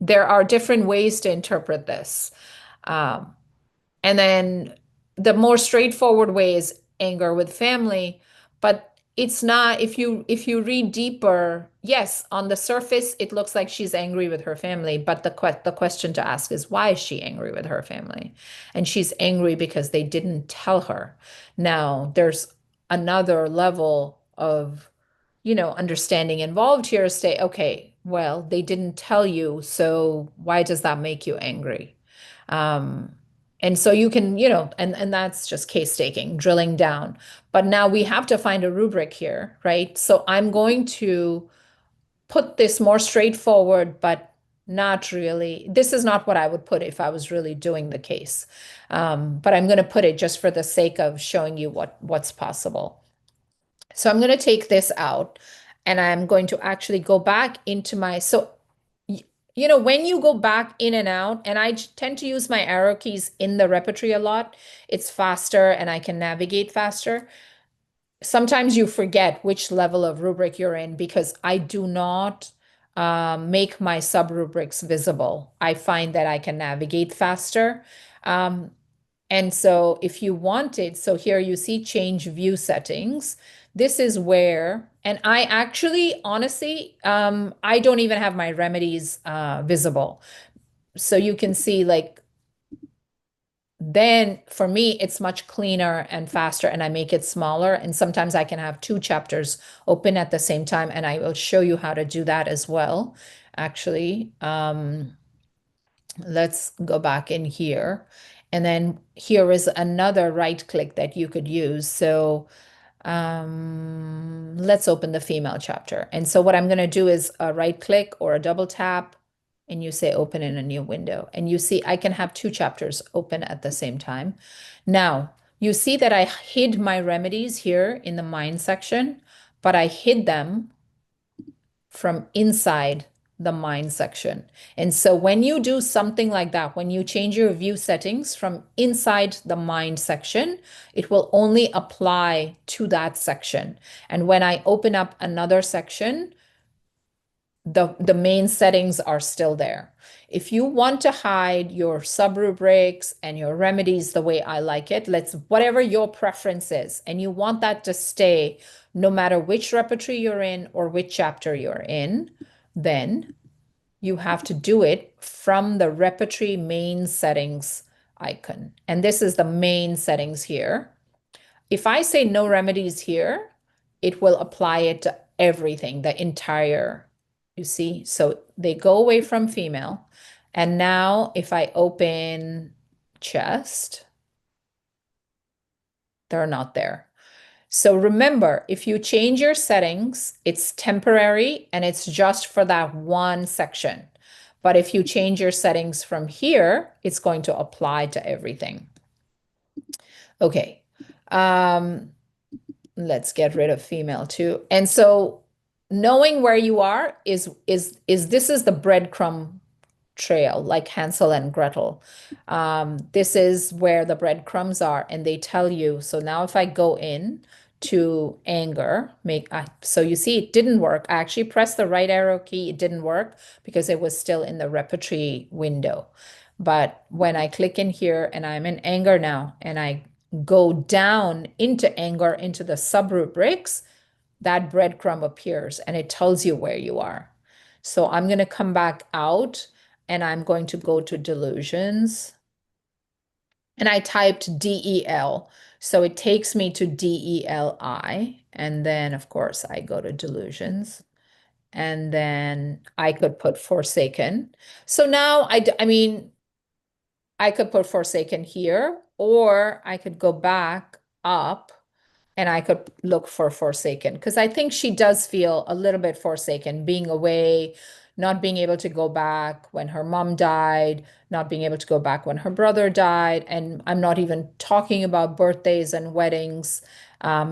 There are different ways to interpret this. Um, and then the more straightforward way is anger with family, but it's not, if you read deeper, yes, on the surface it looks like she's angry with her family, but the question to ask is, why is she angry with her family? And she's angry because they didn't tell her. Now, there's another level of, understanding involved here to say, okay, well, they didn't tell you, so why does that make you angry? Um, and so you can, and that's just case taking, drilling down. But now we have to find a rubric here, right? So I'm going to put this more straightforward, but not really. This is not what I would put if I was really doing the case. But I'm going to put it just for the sake of showing you what's possible. So I'm going to take this out. and I'm going to actually go back into my, so, when you go back in and out, and I tend to use my arrow keys in the repertory a lot, it's faster and I can navigate faster. Sometimes you forget which level of rubric you're in because I do not make my sub rubrics visible. I find that I can navigate faster. Um, and so if you wanted, so here you see change view settings. This is where, and I actually, honestly, I don't even have my remedies visible. So you can see like, then for me, it's much cleaner and faster, and I make it smaller. And sometimes I can have two chapters open at the same time, and I will show you how to do that as well. Actually, let's go back in here. And then here is another right click that you could use. So let's open the female chapter. And so what I'm going to do is a right click or a double tap, and you say open in a new window. And you see I can have two chapters open at the same time. Now, you see that I hid my remedies here in the mind section, but I hid them from inside the mind section. And so when you do something like that, when you change your view settings from inside the mind section, it will only apply to that section. And when I open up another section, the main settings are still there. If you want to hide your subrubrics and your remedies the way I like it, whatever your preference is, and you want that to stay no matter which repertory you're in or which chapter you're in, then you have to do it from the repertory main settings icon. And this is the main settings here. If I say no remedies here, it will apply it to everything, the entire, you see? So they go away from female. And now if I open chest, they're not there. So remember, if you change your settings, it's temporary and it's just for that one section. But if you change your settings from here, it's going to apply to everything. Okay. Let's get rid of female too. And so knowing where you are is this is the breadcrumb trail, like Hansel and Gretel. This is where the breadcrumbs are, and they tell you. So now if I go in to anger, so you see it didn't work. I actually pressed the right arrow key. It didn't work because it was still in the repertory window. But when I click in here and I'm in anger now, and I go down into anger into the subrubrics, that breadcrumb appears and it tells you where you are. So I'm going to come back out and I'm going to go to delusions. And I typed DEL. So it takes me to DELI. And then, of course, I go to delusions. And then I could put Forsaken. So now, I mean, I could put Forsaken here, or I could go back up and I could look for Forsaken, because I think she does feel a little bit forsaken, being away, not being able to go back when her mom died, not being able to go back when her brother died. And I'm not even talking about birthdays and weddings.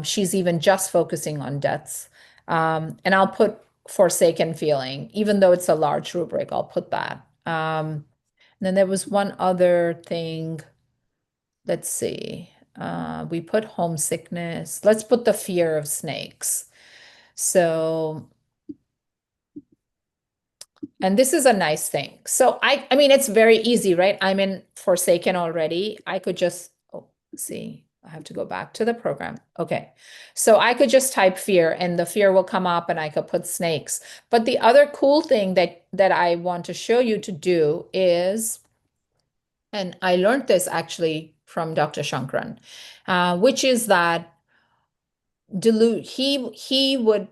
She's even just focusing on deaths. And I'll put Forsaken feeling, even though it's a large rubric, I'll put that. And then there was one other thing. Let's see. We put homesickness. Let's put the fear of snakes. So, and this is a nice thing. So I mean, it's very easy, right? I'm in Forsaken already. I could just, oh, see, I have to go back to the program. Okay. So I could just type fear and the fear will come up and I could put snakes. But the other cool thing that I want to show you to do is, and I learned this actually from Dr. Shankran, which is that he would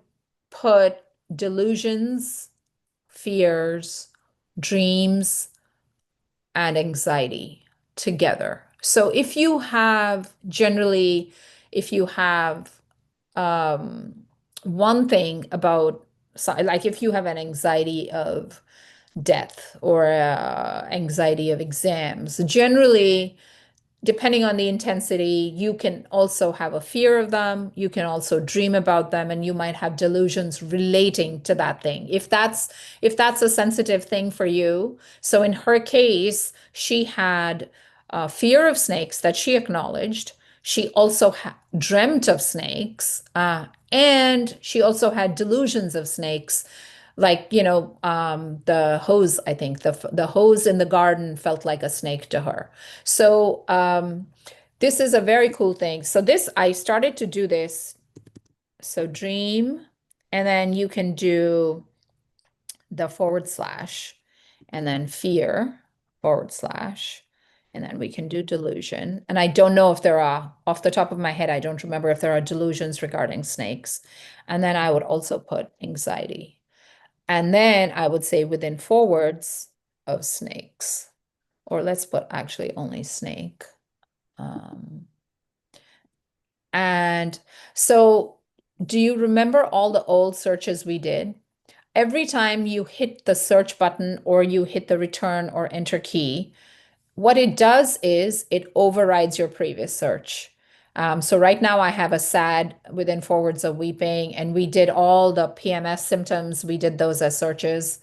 put delusions, fears, dreams, and anxiety together. So if you have generally, if you have um, one thing about, like if you have an anxiety of death or anxiety of exams, generally depending on the intensity, you can also have a fear of them. You can also dream about them, and you might have delusions relating to that thing. If that's a sensitive thing for you. So in her case, she had fear of snakes that she acknowledged. She also dreamt of snakes, and she also had delusions of snakes, like, the hose, I think the hose in the garden felt like a snake to her. So this is a very cool thing. So this, I started to do this. So dream, and then you can do the forward slash, and then fear, forward slash, and then we can do delusion. And I don't know if there are, off the top of my head, I don't remember if there are delusions regarding snakes. And then I would also put anxiety. And then I would say within forwards of snakes, or let's put actually only snake. Um, and so, do you remember all the old searches we did? Every time you hit the search button or you hit the return or enter key, what it does is it overrides your previous search. So right now I have a sad within forwards of weeping, and we did all the PMS symptoms. We did those as searches.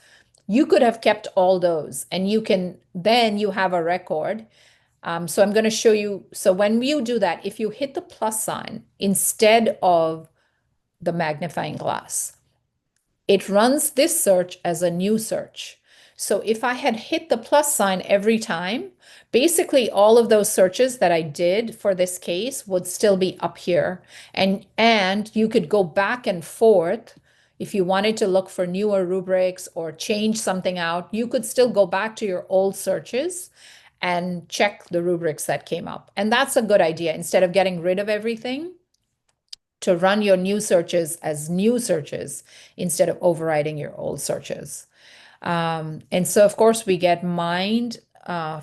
You could have kept all those, and then you have a record. So I'm going to show you. So when you do that, if you hit the plus sign instead of the magnifying glass, it runs this search as a new search. So if I had hit the plus sign every time, basically all of those searches that I did for this case would still be up here. And you could go back and forth. If you wanted to look for newer rubrics or change something out, you could still go back to your old searches and check the rubrics that came up. And that's a good idea. Instead of getting rid of everything, to run your new searches as new searches instead of overriding your old searches. And so, of course, we get mind,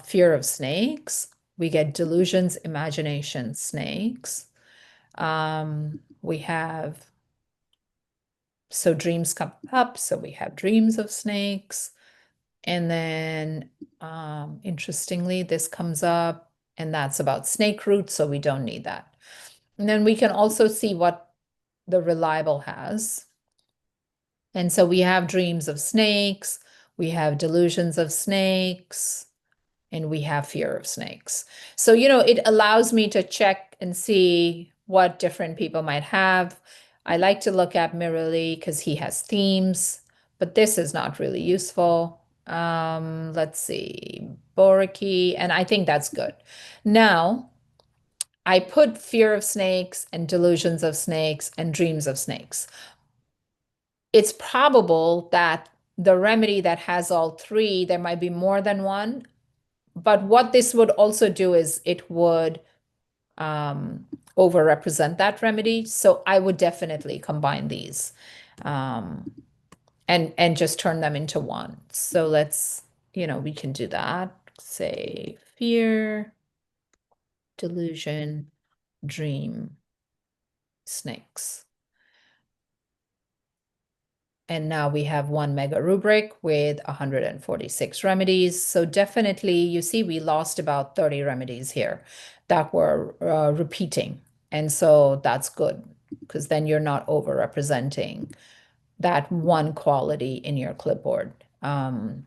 fear of snakes. We get delusions, imagination, snakes. We have, so dreams come up. So we have dreams of snakes. And then, interestingly, this comes up, and that's about snake roots. So we don't need that. And then we can also see what the reliable has. And so we have dreams of snakes, we have delusions of snakes, and we have fear of snakes. So, it allows me to check and see what different people might have. I like to look at Mirali because he has themes, but this is not really useful. Let's see, Boriki, and I think that's good. Now, I put fear of snakes and delusions of snakes and dreams of snakes. It's probable that the remedy that has all three, there might be more than one. But what this would also do is it would overrepresent that remedy. So I would definitely combine these um, and just turn them into one. So let's, we can do that. Say fear, delusion, dream, snakes. And now we have one mega rubric with 146 remedies. So definitely, you see, we lost about 30 remedies here that were repeating. And so that's good, because then you're not overrepresenting that one quality in your clipboard. And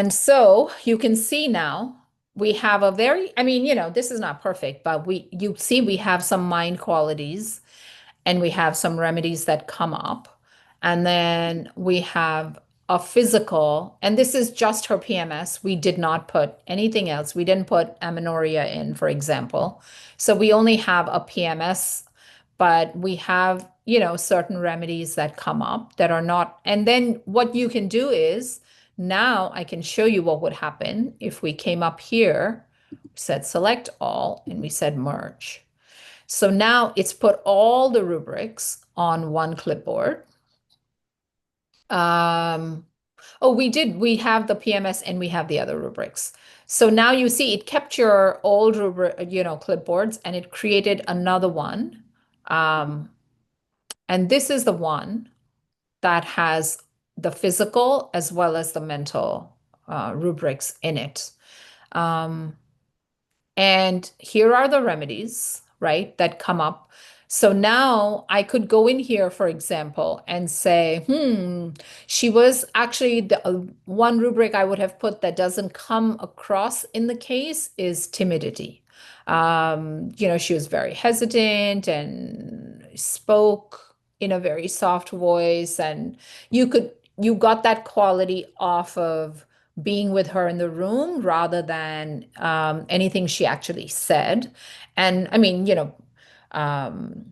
so you can see now we have a very, this is not perfect, but you see we have some mind qualities, and we have some remedies that come up. And then we have a physical, and this is just her PMS. We did not put anything else. We didn't put amenorrhea in, for example. So we only have a PMS, but we have, certain remedies that come up that are not. And then what you can do is, now I can show you what would happen if we came up here, said select all, and we said merge. So now it's put all the rubrics on one clipboard. We have the PMS and we have the other rubrics. So now you see it kept your old rubric, clipboards, and it created another one. And this is the one that has the physical as well as the mental rubrics in it. And here are the remedies, right, that come up. So now I could go in here, for example, and say, she was actually the one rubric I would have put that doesn't come across in the case is timidity. She was very hesitant and spoke in a very soft voice, and you got that quality off of being with her in the room rather than anything she actually said. And um,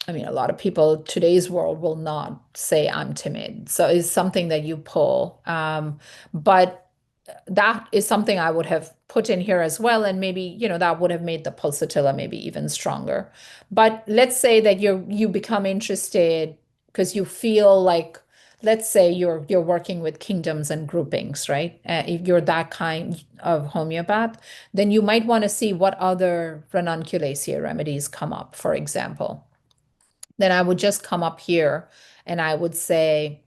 a lot of people today's world will not say I'm timid. So it's something that you pull. But that is something I would have put in here as well. And maybe, that would have made the pulsatilla maybe even stronger. But let's say that you become interested because you feel like, let's say you're working with kingdoms and groupings, right? If you're that kind of homeopath, then you might want to see what other ranunculaceae remedies come up, for example. Then I would just come up here and I would say,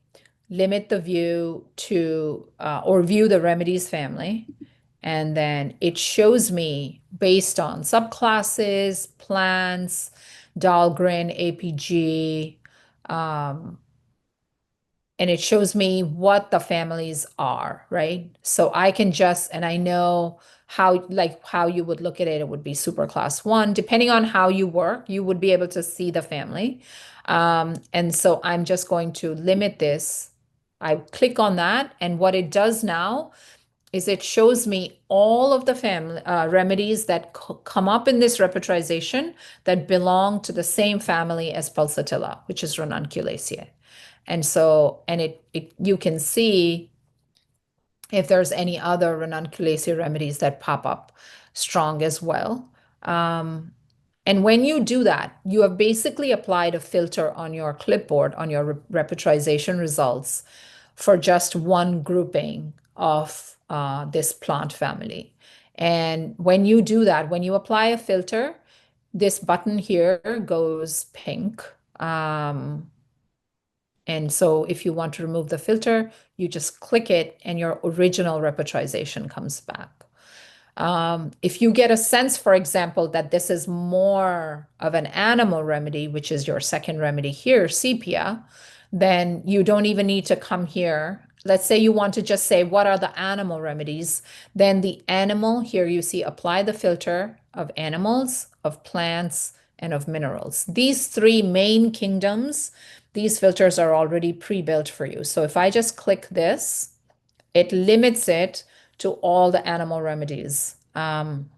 limit the view to, or view the remedies family. And then it shows me based on subclasses, plants, Dahlgren, APG, um, and it shows me what the families are, right? So I can just, and I know how you would look at it. It would be super class one. Depending on how you work, you would be able to see the family. And so I'm just going to limit this. I click on that, and what it does now is it shows me all of the family remedies that come up in this repertorization that belong to the same family as pulsatilla, which is ranunculaceae. And so, and it you can see if there's any other ranunculaceae remedies that pop up strong as well. Um, and when you do that, you have basically applied a filter on your clipboard, on your repertorization results for just one grouping of this plant family. And when you do that, when you apply a filter, this button here goes pink. And so if you want to remove the filter, you just click it and your original repertorization comes back. If you get a sense, for example, that this is more of an animal remedy, which is your second remedy here, sepia, then you don't even need to come here. Let's say you want to just say, what are the animal remedies? Then the animal, here you see, apply the filter of animals, of plants, and of minerals. These three main kingdoms, these filters are already pre-built for you. So if I just click this, it limits it to all the animal remedies. And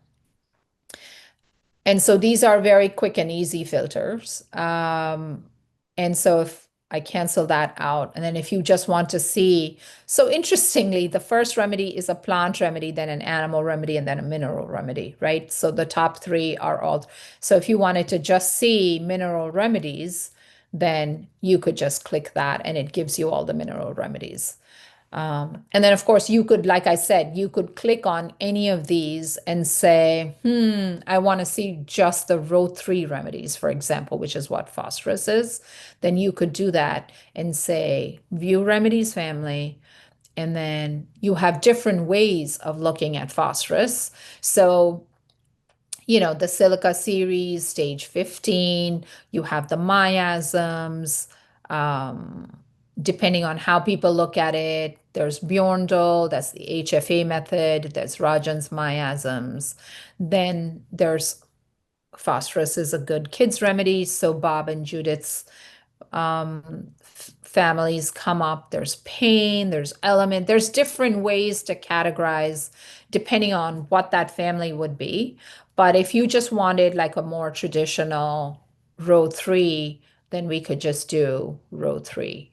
so these are very quick and easy filters. And so if I cancel that out, and then if you just want to see, so interestingly, the first remedy is a plant remedy, then an animal remedy, and then a mineral remedy, right? So the top three are all, so if you wanted to just see mineral remedies, then you could just click that and it gives you all the mineral remedies. And then, of course, you could, like I said, you could click on any of these and say, I want to see just the row 3 remedies, for example, which is what phosphorus is. Then you could do that and say, view remedies family. And then you have different ways of looking at phosphorus. So, the silica series, stage 15, you have the miasms. Depending on how people look at it, there's Bjorndal, that's the HFA method, there's Rajan's miasms. Then there's phosphorus is a good kids remedy. So Bob and Judith's families come up. There's pain, there's element, there's different ways to categorize depending on what that family would be. But if you just wanted like a more traditional row 3, then we could just do row 3.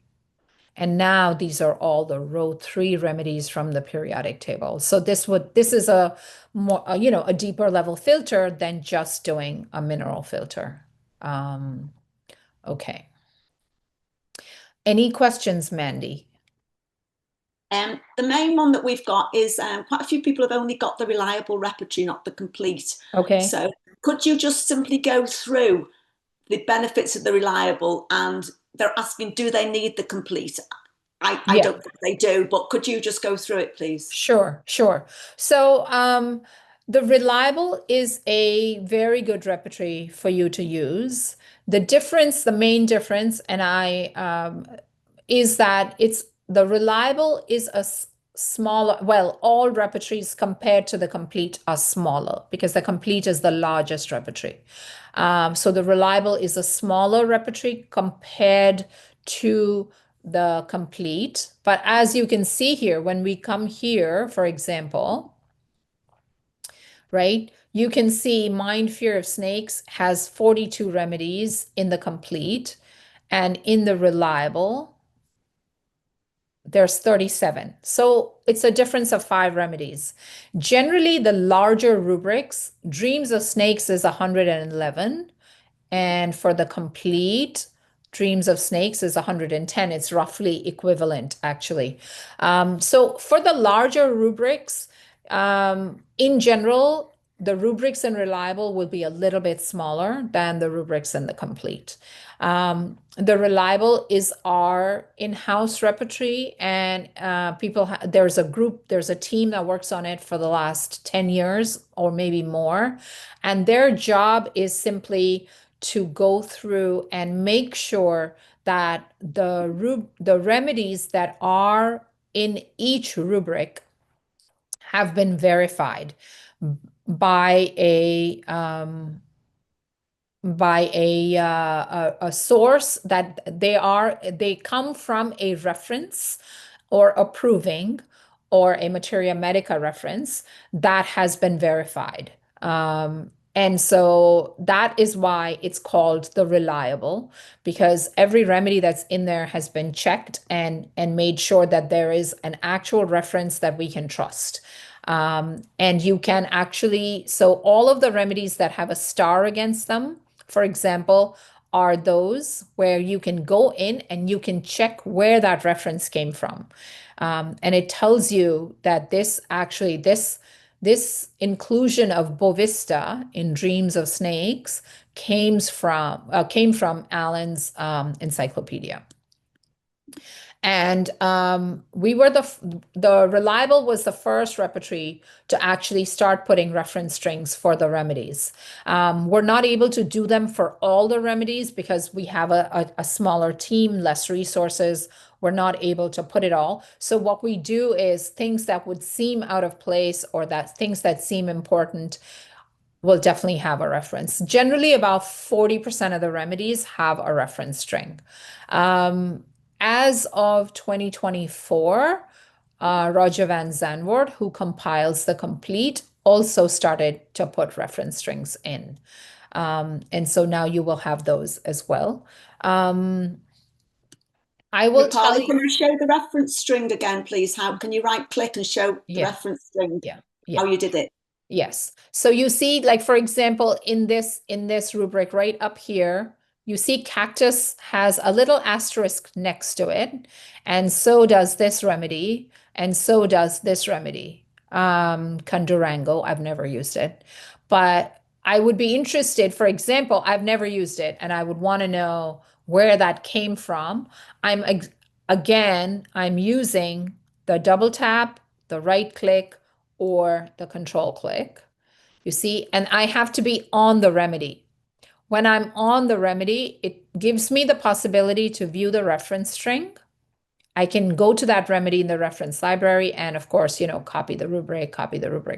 And now these are all the row 3 remedies from the periodic table. So this is a more, a deeper level filter than just doing a mineral filter. Okay. Any questions, Mandy? The main one that we've got is quite a few people have only got the reliable repertory, not the complete. Okay. So could you just simply go through the benefits of the reliable, and they're asking, do they need the complete? I don't think they do, but could you just go through it, please? Sure. So The reliable is a very good repertory for you to use. The difference, the main difference, and is that it's the reliable is a smaller, well, all repertories compared to the complete are smaller because the complete is the largest repertory. So the reliable is a smaller repertory compared to the complete. But as you can see here, when we come here, for example, right? You can see Mind Fear of Snakes has 42 remedies in the complete, and in the reliable, there's 37. So it's a difference of 5 remedies. Generally, the larger rubrics, Dreams of Snakes is 111, and for the complete, Dreams of Snakes is 110. It's roughly equivalent, actually. So for the larger rubrics, in general, the rubrics in reliable will be a little bit smaller than the rubrics in the complete. The reliable is our in-house repertory, and there's a group, there's a team that works on it for the last 10 years or maybe more. And their job is simply to go through and make sure that the remedies that are in each rubric have been verified by a source that they come from a reference or approving or a materia medica reference that has been verified. And so that is why it's called the reliable, because every remedy that's in there has been checked and made sure that there is an actual reference that we can trust. And you can actually, so all of the remedies that have a star against them, for example, are those where you can go in and you can check where that reference came from. And it tells you that this inclusion of Bovista in Dreams of Snakes came from Allen's encyclopedia. And we were the reliable was the first repertory to actually start putting reference strings for the remedies. We're not able to do them for all the remedies because we have a smaller team, less resources. We're not able to put it all. So what we do is things that would seem out of place or that things that seem important will definitely have a reference. Generally, about 40% of the remedies have a reference string. As of 2024, Roger Van Zandvoort, who compiles the complete, also started to put reference strings in. And so now you will have those as well. I will tell Rupali, you. can you show the reference string again, please? How can you right click and show the Yeah, reference string, yeah, how yeah. you did it? Yes. So you see, like for example, in this rubric right up here, you see cactus has a little asterisk next to it, and so does this remedy, and so does this remedy. Candurango, I've never used it, but I would be interested, for example, I've never used it, and I would want to know where that came from. I'm using the double tap, the right click, or the control click. You see, and I have to be on the remedy. When I'm on the remedy, it gives me the possibility to view the reference string. I can go to that remedy in the reference library and of course, copy the rubric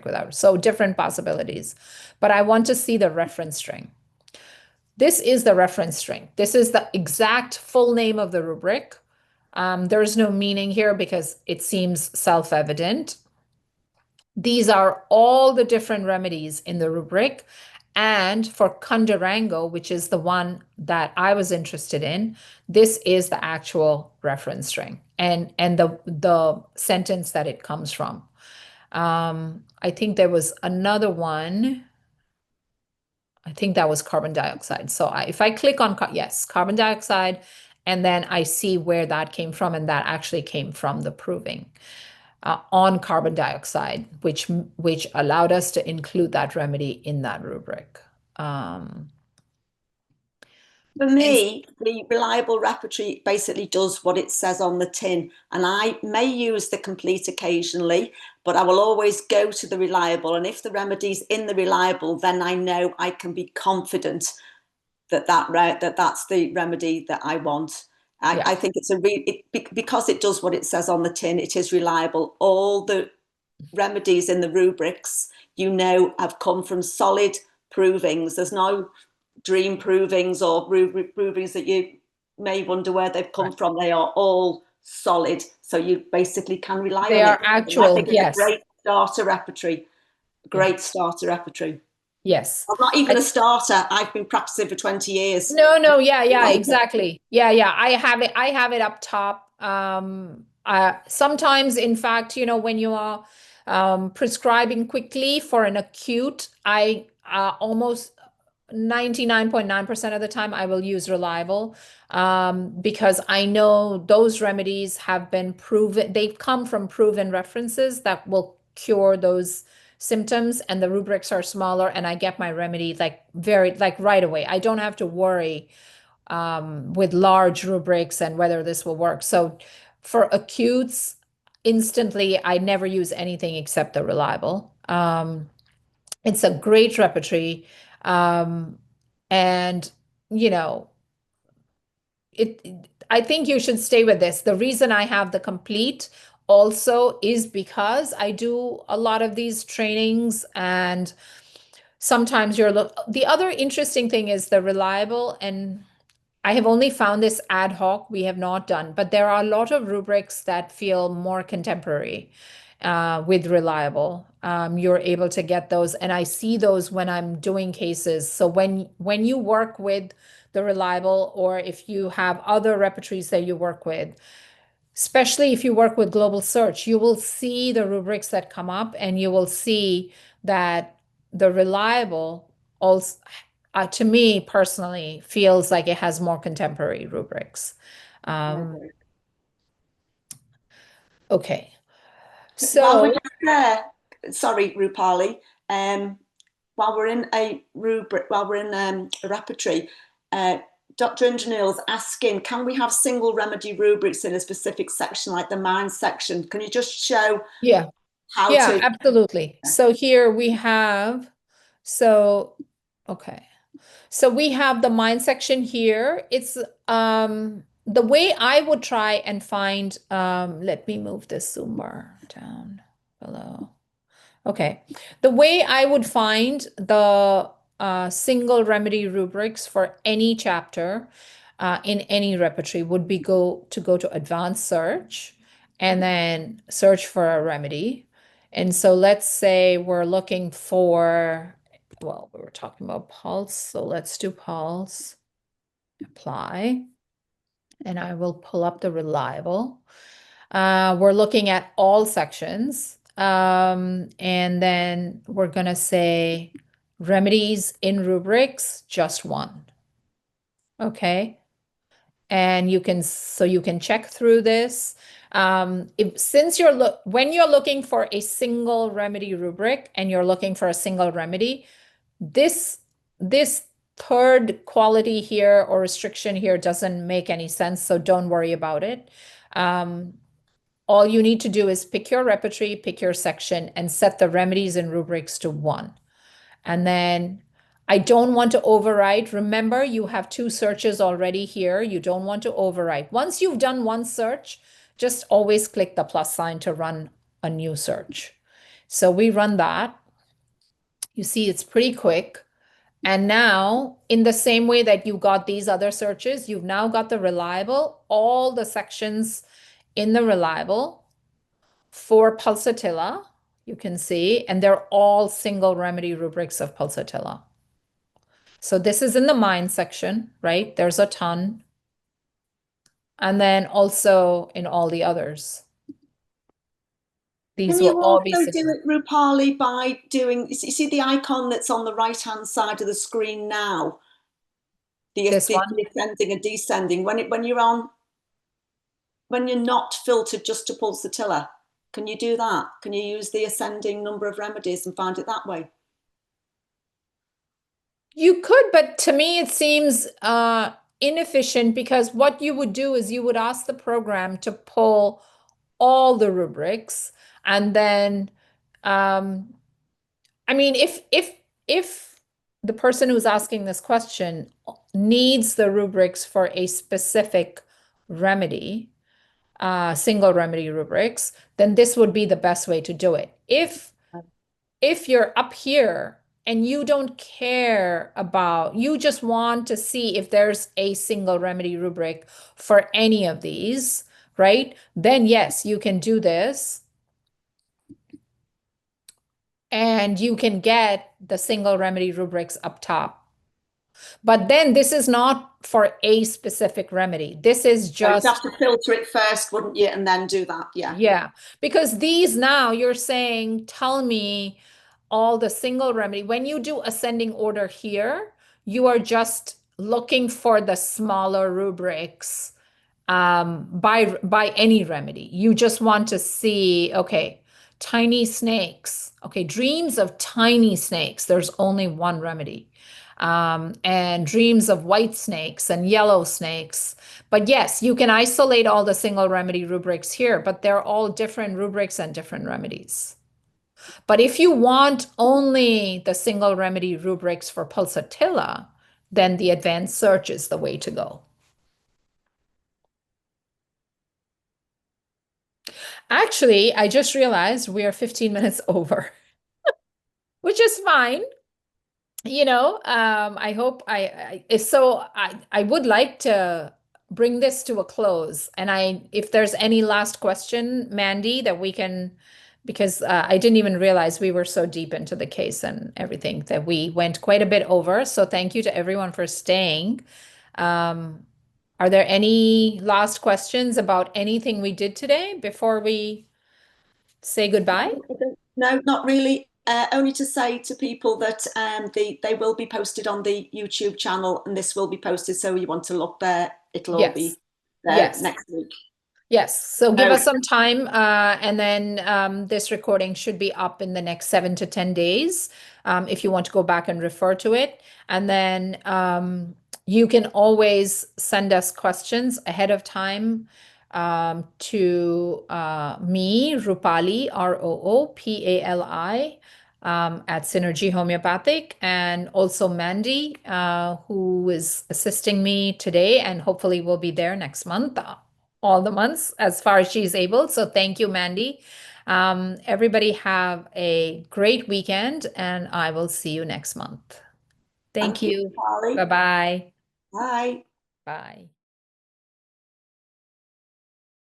without. So different possibilities. But I want to see the reference string. This is the reference string. This is the exact full name of the rubric. There's no meaning here because it seems self-evident. These are all the different remedies in the rubric. And for Candurango, which is the one that I was interested in, this is the actual reference string and the sentence that it comes from. I think there was another one. I think that was carbon dioxide. So if I click on, yes, carbon dioxide, and then I see where that came from, and that actually came from the proving on carbon dioxide, which allowed us to include that remedy in that rubric. For And me, the reliable repertory basically does what it says on the tin. And I may use the complete occasionally, but I will always go to the reliable. And if the remedy's in the reliable, then I know I can be confident that that's the remedy that I want. yeah, I think it's because it does what it says on the tin. It is reliable. All the remedies in the rubrics, have come from solid provings. There's no dream provings or provings that you may wonder where they've come right. from. They are all solid, so you basically can rely They on are it. And I actual, think it's a yes. great starter repertory. Yeah. Great starter repertory. Yes. I'm not even I, a starter. I've been practicing for 20 years. no, no, yeah, yeah, exactly. Yeah, yeah. I have it up top. Sometimes, in fact, when you are prescribing quickly for an acute, I almost 99.9% of the time I will use reliable, because I know those remedies have been proven, they've come from proven references that will cure those symptoms, and the rubrics are smaller, and I get my remedy like right away. I don't have to worry with large rubrics and whether this will work. So for acutes, instantly, I never use anything except the reliable. It's a great repertory. Um, and, you know, I think you should stay with this. The reason I have the complete also is because I do a lot of these trainings, and sometimes the other interesting thing is the reliable, and I have only found this ad hoc, we have not done, but there are a lot of rubrics that feel more contemporary with reliable. You're able to get those, and I see those when I'm doing cases. So when you work with the reliable, or if you have other repertories that you work with, especially if you work with global search, you will see the rubrics that come up, and you will see that the reliable also, to me personally, feels like it has more contemporary rubrics. Um, okay, While so we're there, sorry, Rupali, um, while we're in a rubric, while we're in a repertory, Dr. Indraneel's asking, can we have single remedy rubrics in a specific section, like the mind section? Can you just show yeah, how yeah, to? absolutely. So here we have, so, okay. So we have the mind section here. It's the way I would try and find, let me move this zoom bar down below. Okay. The way I would find the single remedy rubrics for any chapter in any repertory would be go to advanced search and then search for a remedy. And so let's say we're looking for, well, we were talking about pulse, so let's do pulse, apply, and I will pull up the reliable. We're looking at all sections. And then we're going to say remedies in rubrics, just one. Okay. And you can check through this. Since when you're looking for a single remedy rubric and you're looking for a single remedy, this, this third quality here or restriction here doesn't make any sense. So don't worry about it. All you need to do is pick your repertory, pick your section, and set the remedies and rubrics to 1. And then I don't want to overwrite. Remember, you have 2 searches already here. You don't want to overwrite. Once you've done one search, just always click the plus sign to run a new search. So we run that. You see, it's pretty quick. And now, in the same way that you got these other searches, you've now got the reliable, all the sections in the reliable for pulsatilla, you can see, and they're all single remedy rubrics of pulsatilla. So this is in the mind section, right? There's a ton. And then also in all the others. Can These will you all be also do sitting. it, Rupali, by doing, you see the icon that's on the right-hand side of the screen now? This one? The ascending and descending. When you're on, when you're not filtered just to pulsatilla, can you do that? Can you use the ascending number of remedies and find it that way? You could, but to me it seems inefficient because what you would do is you would ask the program to pull all the rubrics and then um, I mean if the person who's asking this question needs the rubrics for a specific remedy, single remedy rubrics, then this would be the best way to do it. If you're up here and you don't care about, you just want to see if there's a single remedy rubric for any of these, right? Then yes, you can do this and you can get the single remedy rubrics up top. But then this is not for a specific remedy. This is So you'd have just to filter it first, wouldn't you? And then do that. Yeah. yeah, because these now you're saying, tell me all the single remedy. When you do ascending order here, you are just looking for the smaller rubrics by any remedy. You just want to see, okay, tiny snakes. Okay, dreams of tiny snakes. There's only one remedy. And dreams of white snakes and yellow snakes. But yes, you can isolate all the single remedy rubrics here, but they're all different rubrics and different remedies. But if you want only the single remedy rubrics for pulsatilla, then the advanced search is the way to go. Actually, I just realized we are 15 minutes over, which is fine. I hope I would like to bring this to a close. And if there's any last question, Mandy, that we can, because I didn't even realize we were so deep into the case and everything that we went quite a bit over. So thank you to everyone for staying. Um, are there any last questions about anything we did today before we say goodbye? No, not really. Only to say to people that they will be posted on the YouTube channel, and this will be posted. So you want to look there, it'll all Yes. be there Yes. next week. Yes. So give So us some time, and then this recording should be up in the next 7 to 10 days, if you want to go back and refer to it. And then you can always send us questions ahead of time to me, Roopali, Roopali, at Synergy Homeopathic, and also Mandy, who is assisting me today and hopefully will be there next month, all the months as far as she's able. So thank you, Mandy. Everybody have a great weekend, and I will see you next month. Thank thank you, you. Charlie. Bye-bye. Bye. Bye.